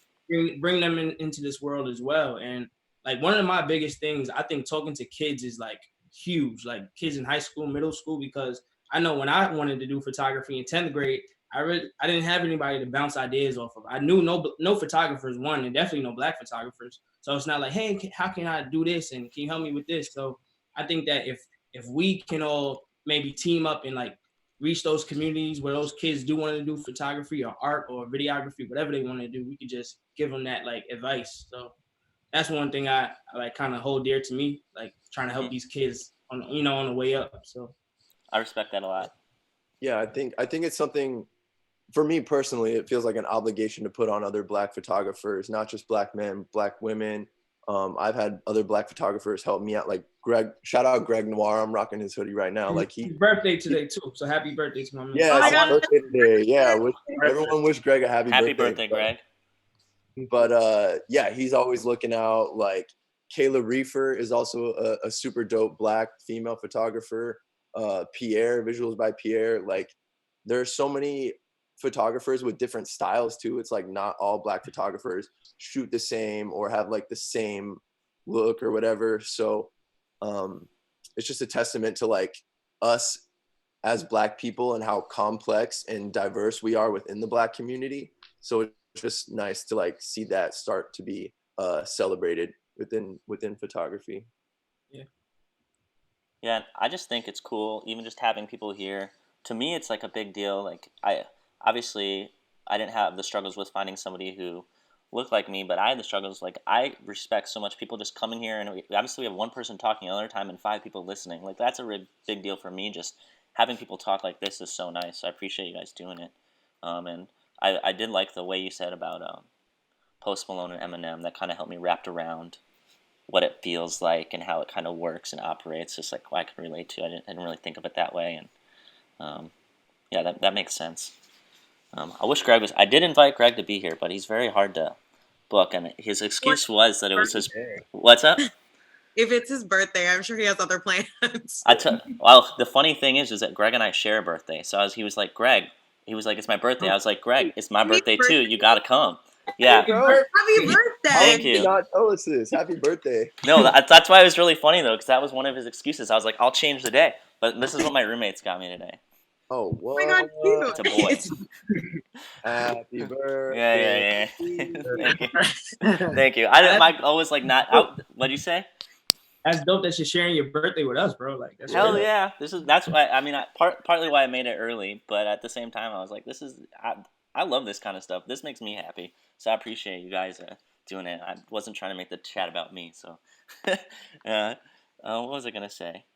bring them into this world as well. And like one of my biggest things, I think talking to kids is like huge, like kids in high school, middle school, because I know when I wanted to do photography in 10th grade, I didn't have anybody to bounce ideas off of. I knew no photographers, one, and definitely no black photographers. So it's not like, hey, how can I do this, and can you help me with this? So I think that if we can all maybe team up and like reach those communities where those kids do want to do photography or art or videography, whatever they want to do, we could just give them that like advice. So that's one thing I like kind of hold dear to me, like trying to help these kids on the way up. So I respect that a lot. Yeah, I think it's something, for me personally, it feels like an obligation to put on other black photographers, not just black men, black women. I've had other black photographers help me out, like Greg. Shout out Greg Noir. I'm rocking his hoodie right now. Like his birthday today too, so happy birthday to my man. Yeah, it's birthday today. Yeah, everyone wish Greg a happy birthday, Greg. But yeah, he's always looking out. Like Kayla Reefer is also a super dope black female photographer. Pierre, Visuals by Pierre. Like there's so many photographers with different styles too. It's like not all black photographers shoot the same or have like the same look or whatever. So it's just a testament to like us as black people and how complex and diverse we are within the black community. So it's just nice to like see that start to be celebrated within photography. Yeah, I just think it's cool, even just having people here. To me, it's like a big deal. Like I didn't have the struggles with finding somebody who looked like me, but I had the struggles. Like I respect so much people just coming here, and obviously we have one person talking another time and 5 people listening. Like that's a big deal for me. Just having people talk like this is so nice. So I appreciate you guys doing it. And I did like the way you said about Post Malone and Eminem. That kind of helped me wrap around what it feels like and how it kind of works and operates. Just like what I can relate to. I didn't really think of it that way, and yeah, that makes sense. I wish Greg was. I did invite Greg to be here, but he's very hard to book, and his excuse was that it was his. What's up? If it's his birthday, I'm sure he has other plans. Well, the funny thing is that Greg and I share a birthday. So he was like, Greg. He was like, it's my birthday. I was like, Greg, it's my birthday too. You gotta come. Yeah. Happy birthday! Thank you. Not tell us this. Happy birthday. No, that's why it was really funny though, because that was one of his excuses. I was like, I'll change the day, but this is what my roommates got me today. Oh, Oh what? my God, cute. It's a boy. Happy birthday. Yeah. Thank you. Thank you. I didn't. My goal was like not out. What'd you say? That's dope that you're sharing your birthday with us, bro. Like that's Hell real. yeah! That's why I mean partly why I made it early, but at the same time I was like, I love this kind of stuff. This makes me happy, so I appreciate you guys doing it. I wasn't trying to make the chat about me, so. What was I gonna say?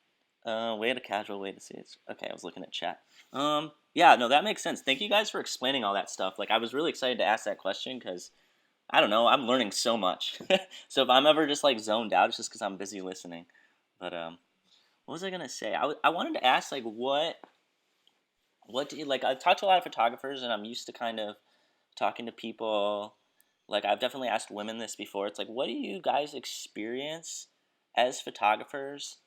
Way to casual way to see it. Okay, I was looking at chat. Yeah, no, that makes sense. Thank you guys for explaining all that stuff. Like I was really excited to ask that question because I don't know, I'm learning so much. So if I'm ever just like zoned out, it's just because I'm busy listening. But what was I gonna say? I wanted to ask like what do you like? I've talked to a lot of photographers, and I'm used to kind of talking to people. Like I've definitely asked women this before. It's like, what do you guys experience as photographers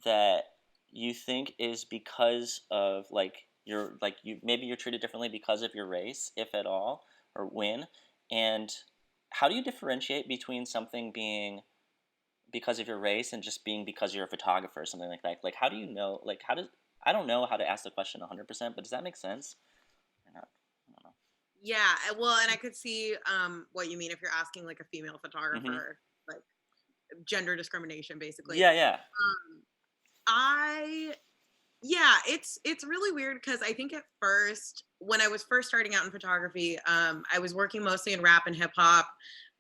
that you think is because of like maybe you're treated differently because of your race, if at all, or when, and how do you differentiate between something being because of your race and just being because you're a photographer or something like that? Like, how do you know? Like, how does I don't know how to ask the question 100%, but does that make sense? Or not? I don't know. Yeah, well, and I could see what you mean if you're asking like a female Mm-hmm. photographer, like gender discrimination, basically. Yeah. Yeah, it's really weird because I think at first, when I was first starting out in photography, I was working mostly in rap and hip hop.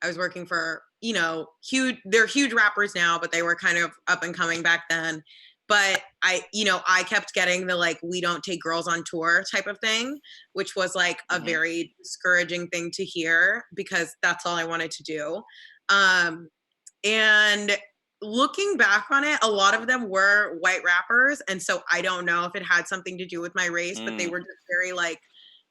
I was working for, they're huge rappers now, but they were kind of up and coming back then. But I kept getting the like, we don't take girls on tour type of thing, which was like a Mhm. very discouraging thing to hear because that's all I wanted to do. And looking back on it, a lot of them were white rappers. And so I don't know if it had something to do with my race, but they were just very like,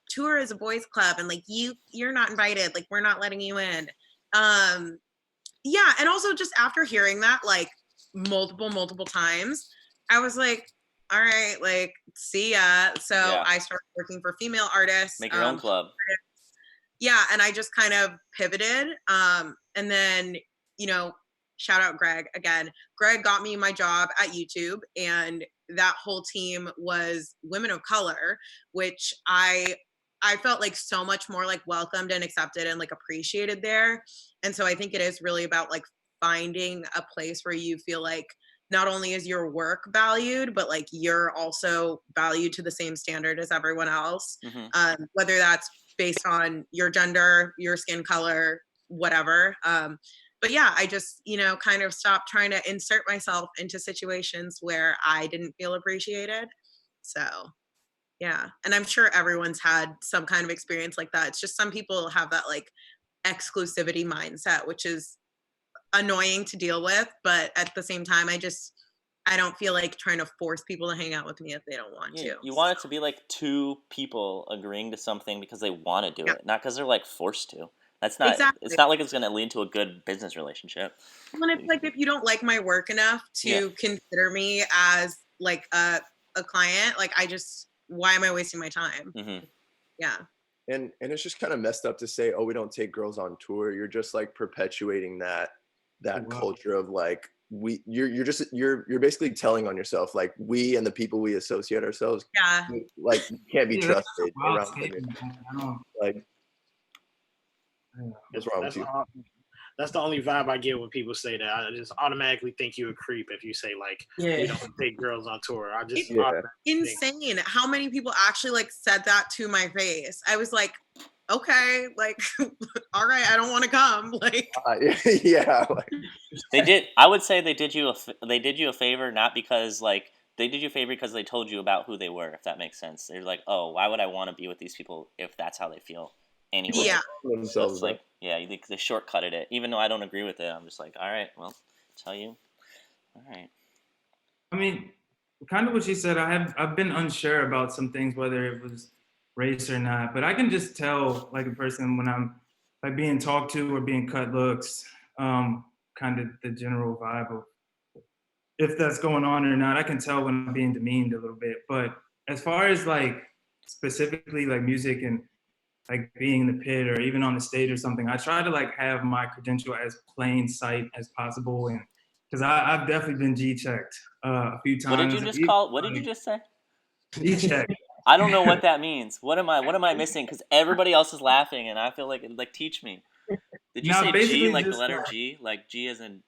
tour is a boys club and like you're not invited, like we're not letting you in. Yeah, and also just after hearing that like multiple times, I was like, all right, like see ya. So Yeah. I started working for female artists. Make your own club. Yeah, and I just kind of pivoted. And then, shout out Greg again. Greg got me my job at YouTube, and that whole team was women of color, which I felt like so much more like welcomed and accepted and like appreciated there. And so I think it is really about like finding a place where you feel like not only is your work valued, but like you're also valued to the same standard as everyone else. Mm-hmm. Whether that's based on your gender, your skin color, whatever. But yeah, I just, kind of stopped trying to insert myself into situations where I didn't feel appreciated. So yeah. And I'm sure everyone's had some kind of experience like that. It's just some people have that like exclusivity mindset, which is annoying to deal with. But at the same time, I don't feel like trying to force people to hang out with me if they don't want to. You want it to be like two people agreeing to something because they want to do it, not because they're like forced to. That's not. Exactly. It's not like it's going to lead to a good business relationship. Well, it's like if you don't like my work enough to consider me as like a client, like why am I wasting my time? Mm-hmm. Yeah. And it's just kind of messed up to say, oh, we don't take girls on tour. You're just like perpetuating that culture of like you're basically telling on yourself, like we and the people we associate ourselves, like can't be trusted around women. Like what's wrong with you? That's the only vibe I get when people say that. I just automatically think you a creep if you say like, we don't take girls on tour. I just insane how many people actually like said that to my face. I was like, okay, like all right, I don't want to come. Like yeah, like, they did. I would say they did you a favor, not because like they did you a favor because they told you about who they were. If that makes sense, they're like, oh, why would I want to be with these people if that's how they feel? Anyway, yeah. So it's like, they shortcutted it. Even though I don't agree with it, I'm just like, all right, well, tell you, all right. I mean, kind of what she said. I've been unsure about some things, whether it was race or not. But I can just tell, like a person when I'm like being talked to or being cut looks, kind of the general vibe of if that's going on or not. I can tell when I'm being demeaned a little bit. But as far as like specifically like music and like being in the pit or even on the stage or something, I try to like have my credential as plain sight as possible. And because I've definitely been G-checked a few times. What did you just call? What did you just say? G-checked. I don't know what that means. What am I missing? Because everybody else is laughing, and I feel like teach me. Did you Now, say G basically like the just letter G? Like G as in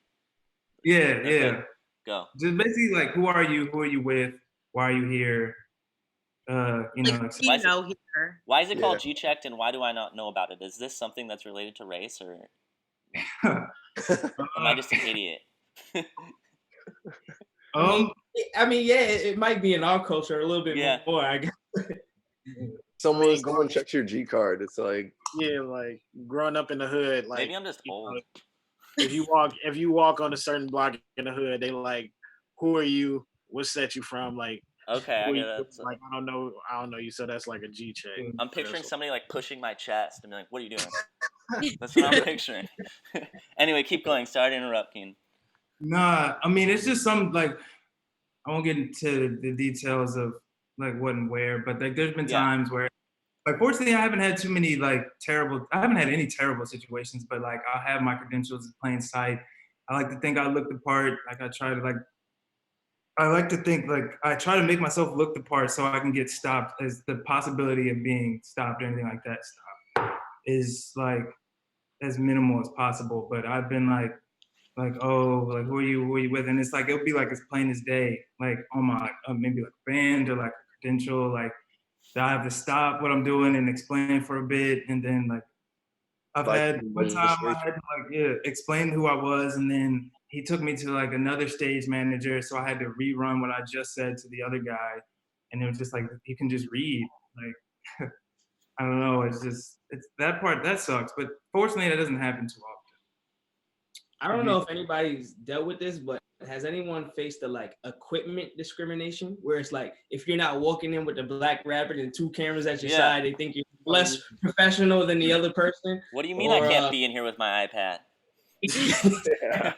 yeah, okay, yeah. go. Just basically like, who are you? Who are you with? Why are you here? You Like, know, do Why you is it know here? why is it Yeah. called G checked, and why do I not know about it? Is this something that's related to race, or am I just an idiot? um, Yeah, it might be in our culture a little bit Yeah. more. I guess. someone going- checks your G card. It's like, Yeah, like growing up in the hood, like Maybe I'm just you know, old. if you walk on a certain block in the hood, they like, who are you? What set you from? Like, Okay, I who are get you? that. So Like, I don't know you. So that's like a G check. I'm picturing somebody like pushing my chest and be like, "What are you doing?" Yeah. That's what I'm picturing. Anyway, keep going. Sorry to interrupt, Keen. nah, I mean, it's just some like, I won't get into the details of like what and where, but like there's been Yeah. times where, like, fortunately, I haven't had too many like I haven't had any terrible situations, but like I'll have my credentials in plain sight. I like to think I look the part. Like I like to think like I try to make myself look the part so I can get stopped, as the possibility of being stopped or anything like that stopped is like as minimal as possible. But I've been like, oh, like who are you with? And it's like it'll be like as plain as day, like on my maybe like a band or like a credential, like that I have to stop what I'm doing and explain for a bit, and then like I've like had one time I registration. had to explain who I was, and then he took me to like another stage manager, so I had to rerun what I just said to the other guy, and it was just like you can just read, like I don't know, it's that part that sucks, but fortunately that doesn't happen too often. I don't know if anybody's dealt with this, but has anyone faced the like equipment discrimination where it's like if you're not walking in with the black rabbit and two cameras at your Yeah. side, they think you're less professional than the other person? What do you mean I Or, can't be in here with my iPad? Yeah.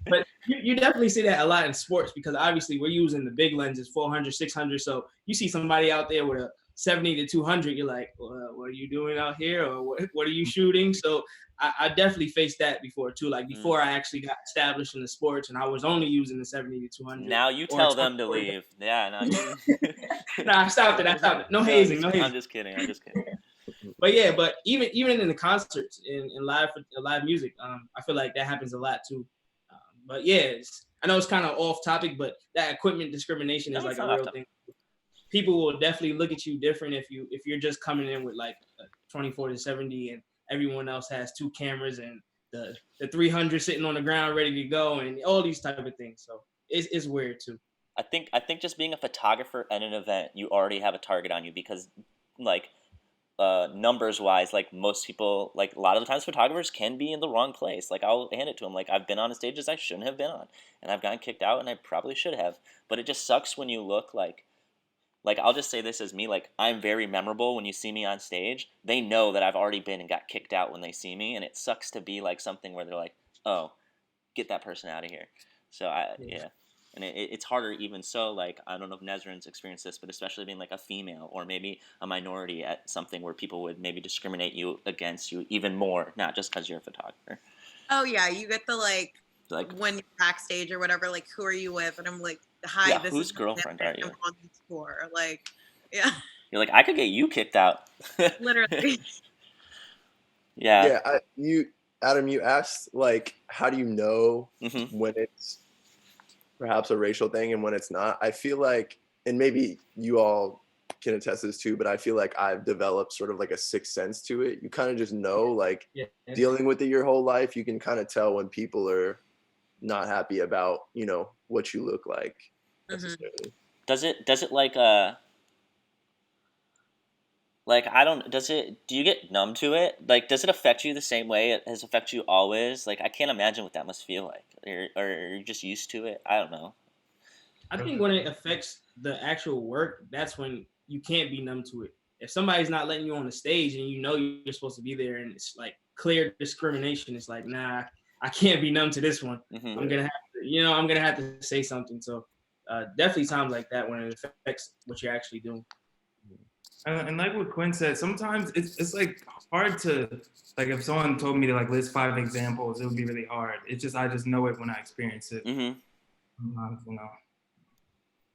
But you definitely see that a lot in sports because obviously we're using the big lenses, 400, 600. So you see somebody out there with a 70 to 200, you're like, well, what are you doing out here? Or what are you shooting? So I definitely faced that before too. Like before I actually got established in the sports and I was only using the 70 to 200. Now you or tell them to 24. leave. Yeah, no, you. Nah, I stopped it. No No, hazing, no hazing. I'm just kidding. But yeah, but even in the concerts in live music, I feel like that happens a lot too. But yeah, I know it's kind of off topic, but that equipment discrimination is No, like it's a not off real topic. thing. People will definitely look at you different if you're just coming in with like a 24 to 70 and everyone else has two cameras and the 300 sitting on the ground ready to go and all these type of things. So it's weird too. I think just being a photographer at an event, you already have a target on you because, like, numbers wise, like most people, like a lot of the times photographers can be in the wrong place. Like I'll hand it to them. Like I've been on stages I shouldn't have been on, and I've gotten kicked out, and I probably should have. But it just sucks when you look like I'll just say this as me, like I'm very memorable when you see me on stage. They know that I've already been and got kicked out when they see me, and it sucks to be like something where they're like, oh, get that person out of here. So yeah. And it's harder even so, like, I don't know if Nezrin's experienced this, but especially being like a female or maybe a minority at something where people would maybe discriminate you against you even more, not just because you're a photographer. Oh yeah, you get the like Like, when you're backstage or whatever, like who are you with? And I'm like, hi, yeah, this whose is girlfriend are you? I'm on this tour. Like, yeah, You're like, I could get you kicked out. literally. Yeah. Yeah, Adam, you asked like, how do you know Mm-hmm. when it's perhaps a racial thing and when it's not? I feel like, and maybe you all can attest to this too, but I feel like I've developed sort of like a sixth sense to it. You kind of just know, like dealing with it your whole life, you can kind of tell when people are not happy about, what you look like necessarily. Does it do you get numb to it? Like, does it affect you the same way it has affected you always? Like, I can't imagine what that must feel like. Or are you just used to it? I don't know. I think when it affects the actual work, that's when you can't be numb to it. If somebody's not letting you on the stage and you know you're supposed to be there and it's like clear discrimination, it's like, nah, I can't be numb to this one. Mm-hmm. I'm gonna have to say something. So definitely times like that when it affects what you're actually doing. And like what Quinn said, sometimes it's like hard to, like, if someone told me to like list 5 examples, it would be really hard. It's just I just know it when I experience it. Mm-hmm. Sometimes,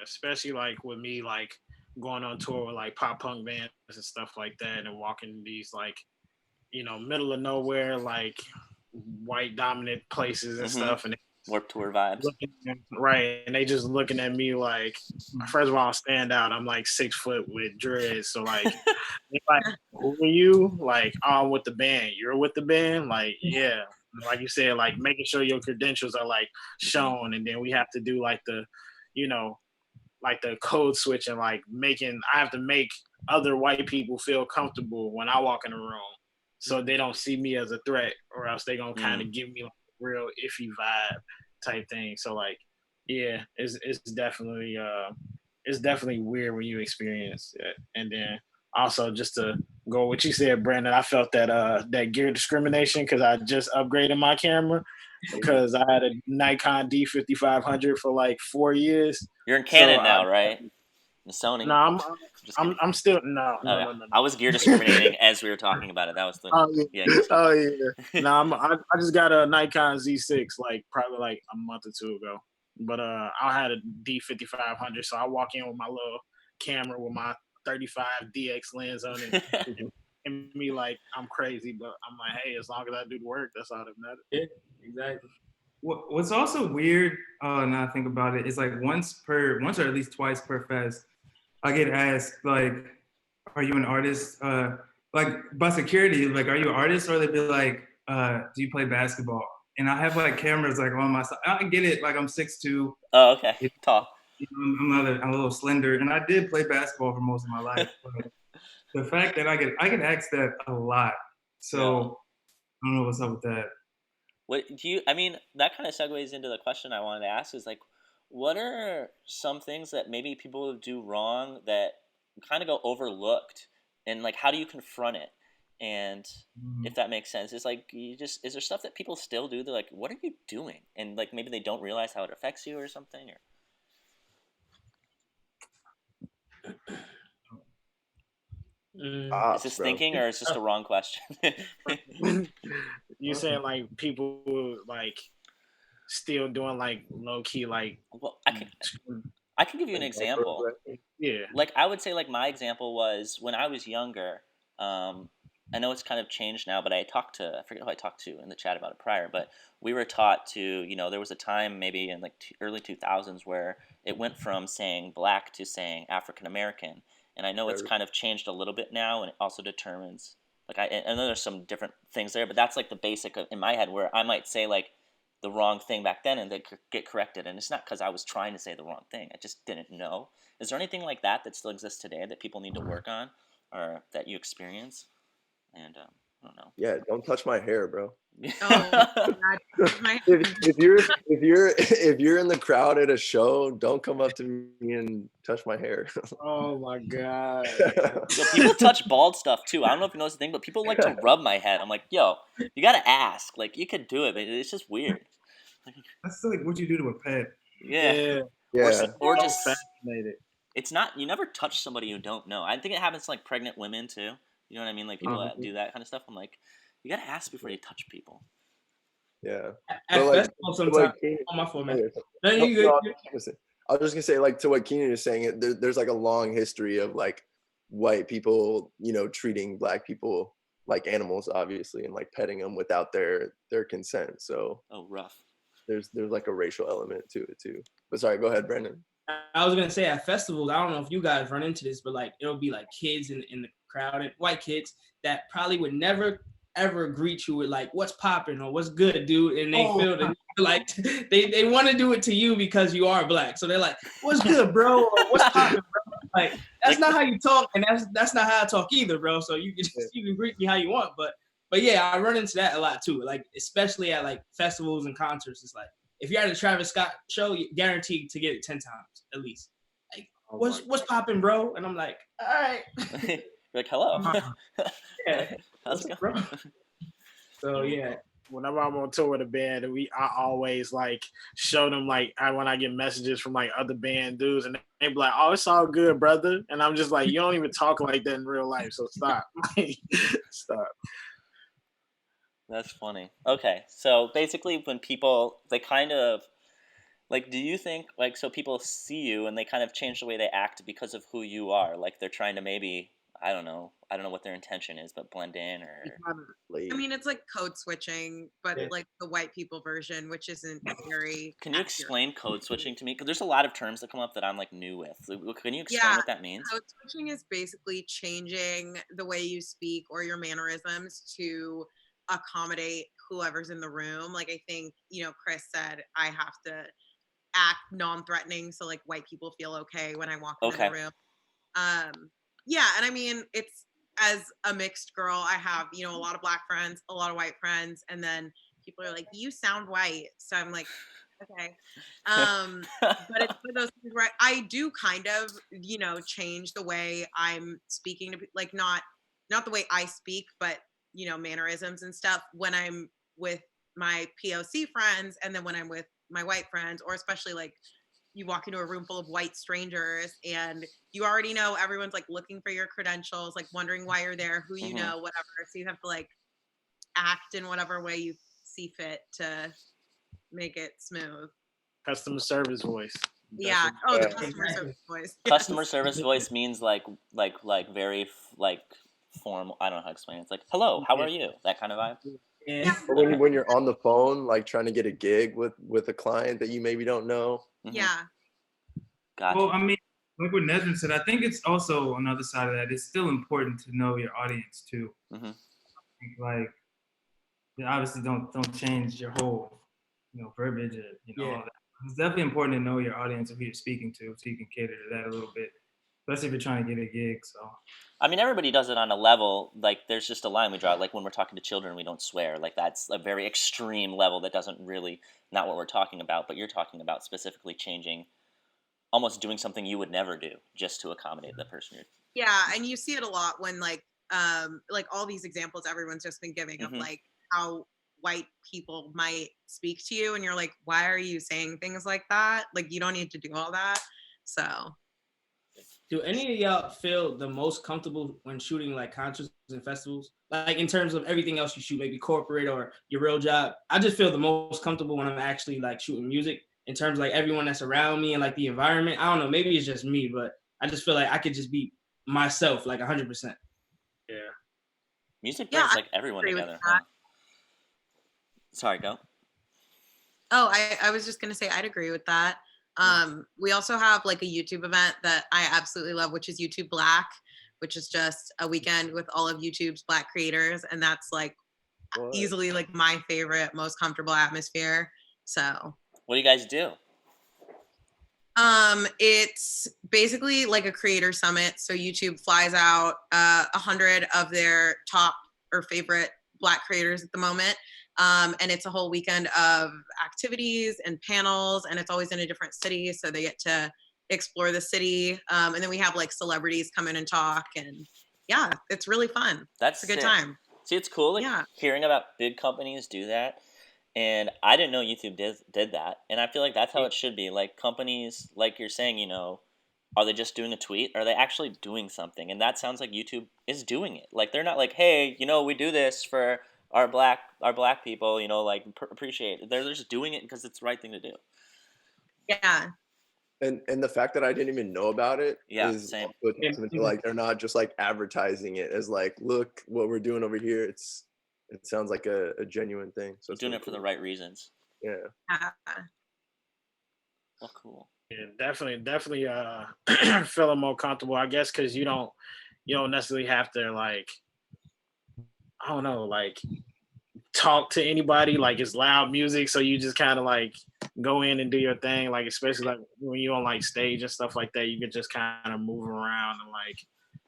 especially like with me, like going on tour with like pop punk bands and stuff like that, and walking these like, middle of nowhere, like white dominant places and stuff, and Warped Tour vibes. Right, and they just looking at me like, first of all, I'll stand out. I'm like 6 foot with dreads, so like, they like, who are you? Like, oh, I'm with the band. You're with the band? Like, yeah. Like you said, like making sure your credentials are like shown, and then we have to do like the, like the code switch, and like I have to make other white people feel comfortable when I walk in the room, so they don't see me as a threat, or else they gonna kind of give me like a real iffy vibe type thing. So like, yeah, it's definitely weird when you experience it. And then also, just to go what you said, Brandon, I felt that gear discrimination because I just upgraded my camera because I had a Nikon D5500 for like 4 years. You're in Canon now, right? The Sony. No, I'm still no. I was gear discriminating as we were talking about it. That was the I just got a Nikon Z6 like probably like a month or two ago. But I had a D5500, so I walk in with my little camera with my 35 DX lens on it. And me like I'm crazy, but I'm like, hey, as long as I do the work, that's all that matters. Yeah, exactly. What's also weird, now I think about it, is like once or at least twice per fest, I get asked like, "Are you an artist?" Like by security, like, "Are you an artist?" Or they'd be like, "Do you play basketball?" And I have like cameras like on my side. I get it, like I'm 6'2". Oh, okay. Tall. I'm a little slender, and I did play basketball for most of my life. But the fact that I get asked that a lot, so I don't know what's up with that. What do you? I mean, that kind of segues into the question I wanted to ask. Is like, what are some things that maybe people do wrong that kind of go overlooked, and like, how do you confront it? And if that makes sense, it's like is there stuff that people still do? They're like, what are you doing? And like maybe they don't realize how it affects you or something. Or is this thinking, or is this the wrong question? You saying like people like still doing like low key like? Well, I can give you an example. Yeah. Like I would say, like my example was when I was younger. I know it's kind of changed now, but I forget who I talked to in the chat about it prior, but we were taught to, there was a time maybe in like early 2000s where it went from saying black to saying African American. And I know it's kind of changed a little bit now, and it also determines, like, I know there's some different things there, but that's like the basic in my head where I might say like the wrong thing back then and they get corrected. And it's not because I was trying to say the wrong thing. I just didn't know. Is there anything like that still exists today that people need to work on or that you experience? And I don't know. Yeah, don't touch my hair, bro. Oh, if you're in the crowd at a show, don't come up to me and touch my hair. Oh my god. Yo, people touch bald stuff too. I don't know if you know this thing, but people like to rub my head. I'm like, yo, you gotta ask. Like, you could do it, but it's just weird. That's like what you do to a pet. Yeah. Yeah. Or just fascinated. It's not. You never touch somebody you don't know. I think it happens to like pregnant women too. You know what I mean? Like people that do that kind of stuff. I'm like, you gotta ask before you touch people. Yeah. At But, like, festival sometimes. On my phone, man. No, you good. I was just gonna say, like, to what Keenan is saying, there's like a long history of like white people, treating black people like animals, obviously, and like petting them without their consent. So rough. There's like a racial element to it too. But sorry, go ahead, Brandon. I was gonna say at festivals, I don't know if you guys run into this, but like it'll be like kids in the crowd, and white kids that probably would never ever greet you with like "What's poppin'" or "What's good, dude," and they feel that like they want to do it to you because you are black, so they're like "What's good, bro?" or "What's poppin', bro?" Like that's not how you talk, and that's not how I talk either, bro. So you can greet me how you want, but yeah, I run into that a lot too. Like especially at like festivals and concerts, it's like if you're at a Travis Scott show, you're guaranteed to get it 10 times at least. Like what's poppin', bro? And I'm like, all right. You're like, hello. Yeah. How's it going? So yeah. Whenever I'm on tour with a band, I always like show them like when I get messages from like other band dudes, and they be like, "Oh, it's all good, brother," and I'm just like, "You don't even talk like that in real life, so stop." Stop. That's funny. Okay, so basically, when people they kind of Like, do you think, like, so people see you and they kind of change the way they act because of who you are? Like, they're trying to maybe, I don't know what their intention is, but blend in or. I mean, it's like code switching, but Yeah. like the white people version, which isn't very Can you accurate. explain code switching to me? Because there's a lot of terms that come up that I'm like new with. Can you explain Yeah, what that means? code switching is basically changing the way you speak or your mannerisms to accommodate whoever's in the room. Like I think, Chris said I have to act non-threatening so like white people feel okay when I walk into Okay. the room. Yeah, and I mean, it's as a mixed girl, I have, a lot of black friends, a lot of white friends, and then people are like, "You sound white." So I'm like, "Okay." But it's one of those things where I do kind of, change the way I'm speaking to like not the way I speak, but mannerisms and stuff when I'm with my POC friends and then when I'm with my white friends, or especially like you walk into a room full of white strangers and you already know everyone's like looking for your credentials, like wondering why you're there, who you Mhm. know, whatever. So you have to like act in whatever way you see fit to make it smooth. Customer service voice. Yeah. Oh, the Yeah. customer Exactly. service voice. Customer Yes. service voice means like very like formal. I don't know how to explain it. It's like, hello, how are you? That kind of vibe. Yeah. Or when you're on the phone, like trying to get a gig with a client that you maybe don't know. Mhm. Yeah. Gotcha. Well, I mean, like what Nesmond said, I think it's also on the other side of that. It's still important to know your audience too. Mhm. Like, you obviously don't change your whole, verbiage or Yeah. all that. It's definitely important to know your audience and who you're speaking to, so you can cater to that a little bit, especially if you're trying to get a gig. So. I mean, everybody does it on a level. Like, there's just a line we draw. Like when we're talking to children, we don't swear. Like that's a very extreme level that doesn't really not what we're talking about. But you're talking about specifically changing, almost doing something you would never do just to accommodate the person you're. Yeah. And you see it a lot when like all these examples everyone's just been giving of Mhm. like how white people might speak to you and you're like, why are you saying things like that? Like you don't need to do all that. So Do any of y'all feel the most comfortable when shooting like concerts and festivals? Like in terms of everything else you shoot, maybe corporate or your real job. I just feel the most comfortable when I'm actually like shooting music in terms of like everyone that's around me and like the environment. I don't know, maybe it's just me, but I just feel like I could just be myself like 100%. Yeah. Music yeah, brings I like everyone agree with together. that. Huh? Sorry, go. Oh, I was just gonna say I'd agree with that. We also have like a YouTube event that I absolutely love, which is YouTube Black, which is just a weekend with all of YouTube's Black creators, and that's like What? easily like my favorite, most comfortable atmosphere. So What do you guys do? it's basically like a creator summit. So YouTube flies out 100 of their top or favorite Black creators at the moment. And it's a whole weekend of activities and panels, and it's always in a different city. So they get to explore the city. And then we have like celebrities come in and talk. And yeah, it's really fun. That's It's a good sick. time. See, it's cool like Yeah. hearing about big companies do that. And I didn't know YouTube did that. And I feel like that's how it should be. Like companies, like you're saying, are they just doing a tweet? Are they actually doing something? And that sounds like YouTube is doing it. Like they're not like, hey, we do this for our black people, like appreciate it. They're just doing it because it's the right thing to do. Yeah. And the fact that I didn't even know about it Yeah, is same. also a testament to like they're not just like advertising it as like, look what we're doing over here. It sounds like a genuine thing. So You're it's doing really it for the cool. right reasons. Yeah. Well, cool. Yeah, definitely feeling more comfortable, I guess, because you don't necessarily have to like, I don't know, like talk to anybody. Like it's loud music, so you just kind of like go in and do your thing. Like especially like when you're on like stage and stuff like that, you could just kind of move around and like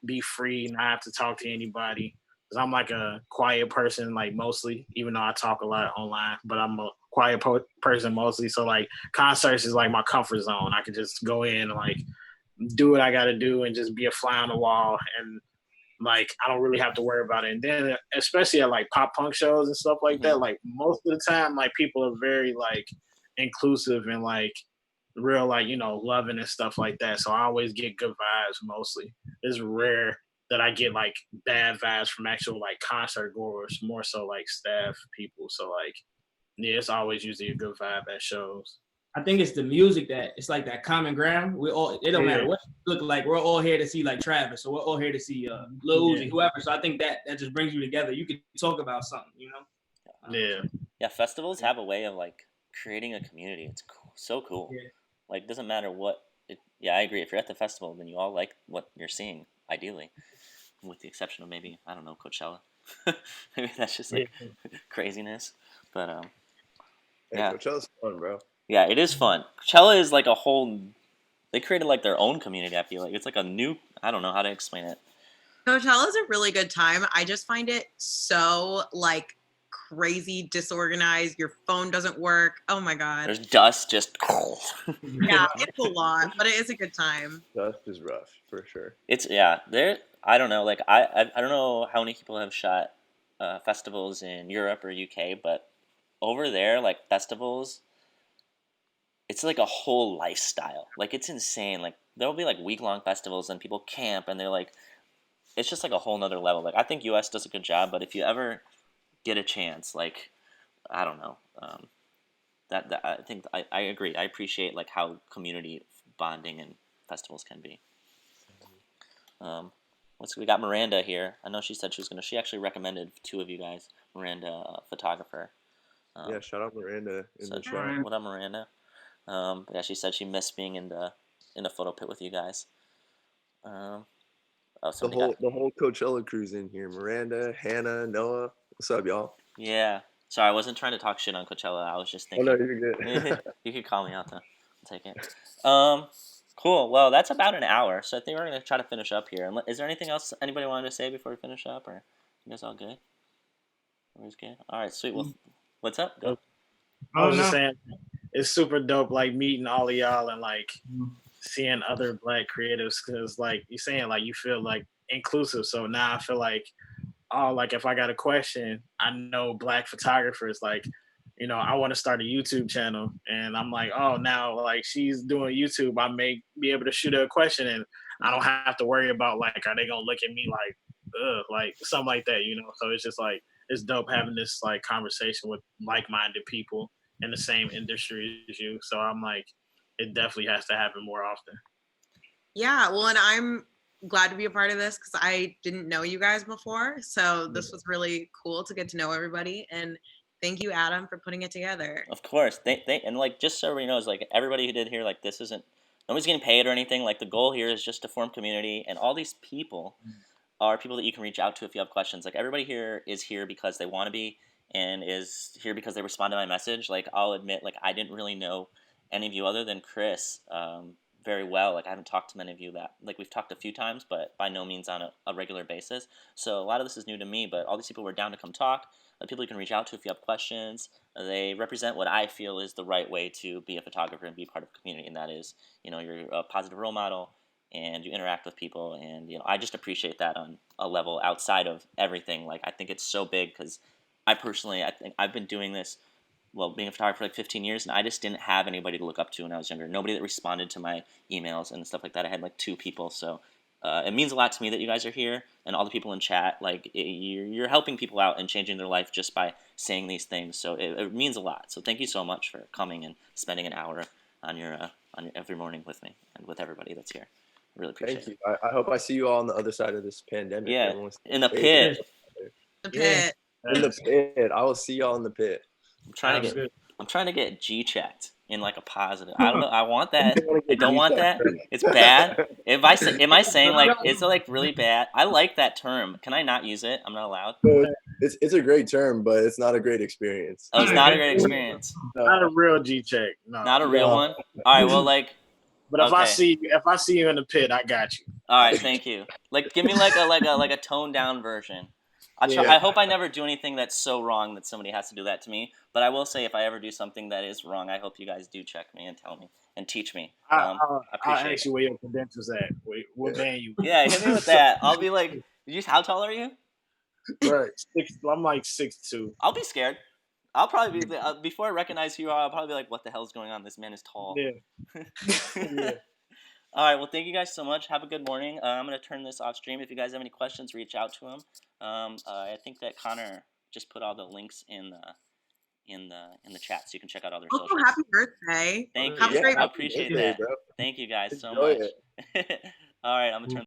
be free, not have to talk to anybody. Cause I'm like a quiet person, like mostly, even though I talk a lot online, but I'm a quiet person mostly. So like concerts is like my comfort zone. I could just go in and like do what I got to do and just be a fly on the wall, and like I don't really have to worry about it. And then especially at like pop punk shows and stuff like that, like most of the time, like people are very like inclusive and like real like loving and stuff like that. So I always get good vibes mostly. It's rare that I get like bad vibes from actual like concert goers, more so like staff people. So like yeah, it's always usually a good vibe at shows. I think it's the music that it's like that common ground. We all it don't matter what you look like. We're all here to see like Travis, or we're all here to see Lil Uzi, whoever. So I think that just brings you together. You can talk about something, you know. Yeah, festivals have a way of like creating a community. It's cool, so cool. Yeah. Like, doesn't matter what. Yeah, I agree. If you're at the festival, then you all like what you're seeing, ideally, with the exception of maybe, I don't know, Coachella. Maybe that's just like craziness. But yeah, Coachella's fun, bro. yeah, it is fun. Coachella is like a whole. They created like their own community. I feel like it's like a new. I don't know how to explain it. Coachella is a really good time. I just find it so like crazy disorganized. Your phone doesn't work. Oh my god. There's dust just. Yeah, it's a lot, but it is a good time. Dust is rough for sure. It's there. I don't know. Like I don't know how many people have shot festivals in Europe or UK, but over there, like festivals, it's like a whole lifestyle. Like it's insane. Like there'll be like week-long festivals and people camp and they're like, it's just like a whole nother level. Like I think US does a good job, but if you ever get a chance, like I don't know, that I think I agree. I appreciate like how community bonding and festivals can be. We got Miranda here. I know she said she actually recommended two of you guys. Miranda, photographer. Yeah, shout out Miranda in the chat. Miranda. What up, Miranda? Yeah, she said she missed being in the photo pit with you guys. Oh, The whole Coachella crew's in here. Miranda, Hannah, Noah. What's up, y'all? Yeah. Sorry, I wasn't trying to talk shit on Coachella. I was just Oh thinking. no, you're good. You could call me out though. I'll take it. Cool. Well, that's about an hour, so I think we're gonna try to finish up here. Is there anything else anybody wanted to say before we finish up, or you guys all good? Everybody's good. All right, sweet. Well, what's up? Go. I was just saying, it's super dope, like meeting all of y'all and like seeing other Black creatives, because like you're saying, like you feel like inclusive. So now I feel like, oh, like if I got a question, I know Black photographers, like, you know, I want to start a YouTube channel, and I'm like, oh, now like she's doing YouTube, I may be able to shoot her a question, and I don't have to worry about like, are they gonna look at me like, ugh, like something like that, you know? So it's just like it's dope having this like conversation with like-minded people in the same industry as you. So I'm like, it definitely has to happen more often. Yeah, well, and I'm glad to be a part of this because I didn't know you guys before. So this was really cool to get to know everybody. And thank you, Adam, for putting it together. Of course. And like just so everybody knows, like everybody who did here, like this isn't nobody's getting paid or anything. Like the goal here is just to form community, and all these people are people that you can reach out to if you have questions. Like everybody here is here because they want to be, and is here because they respond to my message. Like I'll admit, like I didn't really know any of you other than Chris very well. Like I haven't talked to many of you that like we've talked a few times, but by no means on a regular basis. So a lot of this is new to me, but all these people were down to come talk. People you can reach out to if you have questions. They represent what I feel is the right way to be a photographer and be part of a community, and that is, you know, you're a positive role model and you interact with people, and you know, I just appreciate that on a level outside of everything. Like I think it's so big because I think I've been doing this, well, being a photographer for like 15 years, and I just didn't have anybody to look up to when I was younger. Nobody that responded to my emails and stuff like that. I had like 2 people, so it means a lot to me that you guys are here and all the people in chat. Like you're helping people out and changing their life just by saying these things. So it means a lot. So thank you so much for coming and spending an hour on your every morning with me and with everybody that's here. I really appreciate Thank it. you. I hope I see you all on the other side of this pandemic. Yeah, Everyone's in the pit. The pit. In the pit. I will see y'all in the pit. I'm trying to get G checked in like a positive. I don't know. I want that. I don't want that. It's bad. Am I saying like it's like really bad? I like that term. Can I not use it? I'm not allowed. It's a great term, but it's not a great experience. Oh, it's not a great experience. Not a real G check. No. Not a real one. All right. Well, like. But if I see you in the pit, I got you. All right. Thank you. Like, give me like a toned down version. I hope I never do anything that's so wrong that somebody has to do that to me. But I will say, if I ever do something that is wrong, I hope you guys do check me and tell me and teach me. I'll ask you where your credentials at. What band you? Yeah, hit me with that. I'll be like, how tall are you? Right, I'm like 6'2". I'll be scared. I'll probably be before I recognize who you are. I'll probably be like, "What the hell's going on? This man is tall." Yeah. Yeah. All right. Well, thank you guys so much. Have a good morning. I'm gonna turn this off stream. If you guys have any questions, reach out to him. I think that Connor just put all the links in in the chat, so you can check out all their Also, socials. happy birthday. Thank Have you. a great I birthday, appreciate birthday, that. bro. Thank you guys so Enjoy much. All right, I'm gonna turn.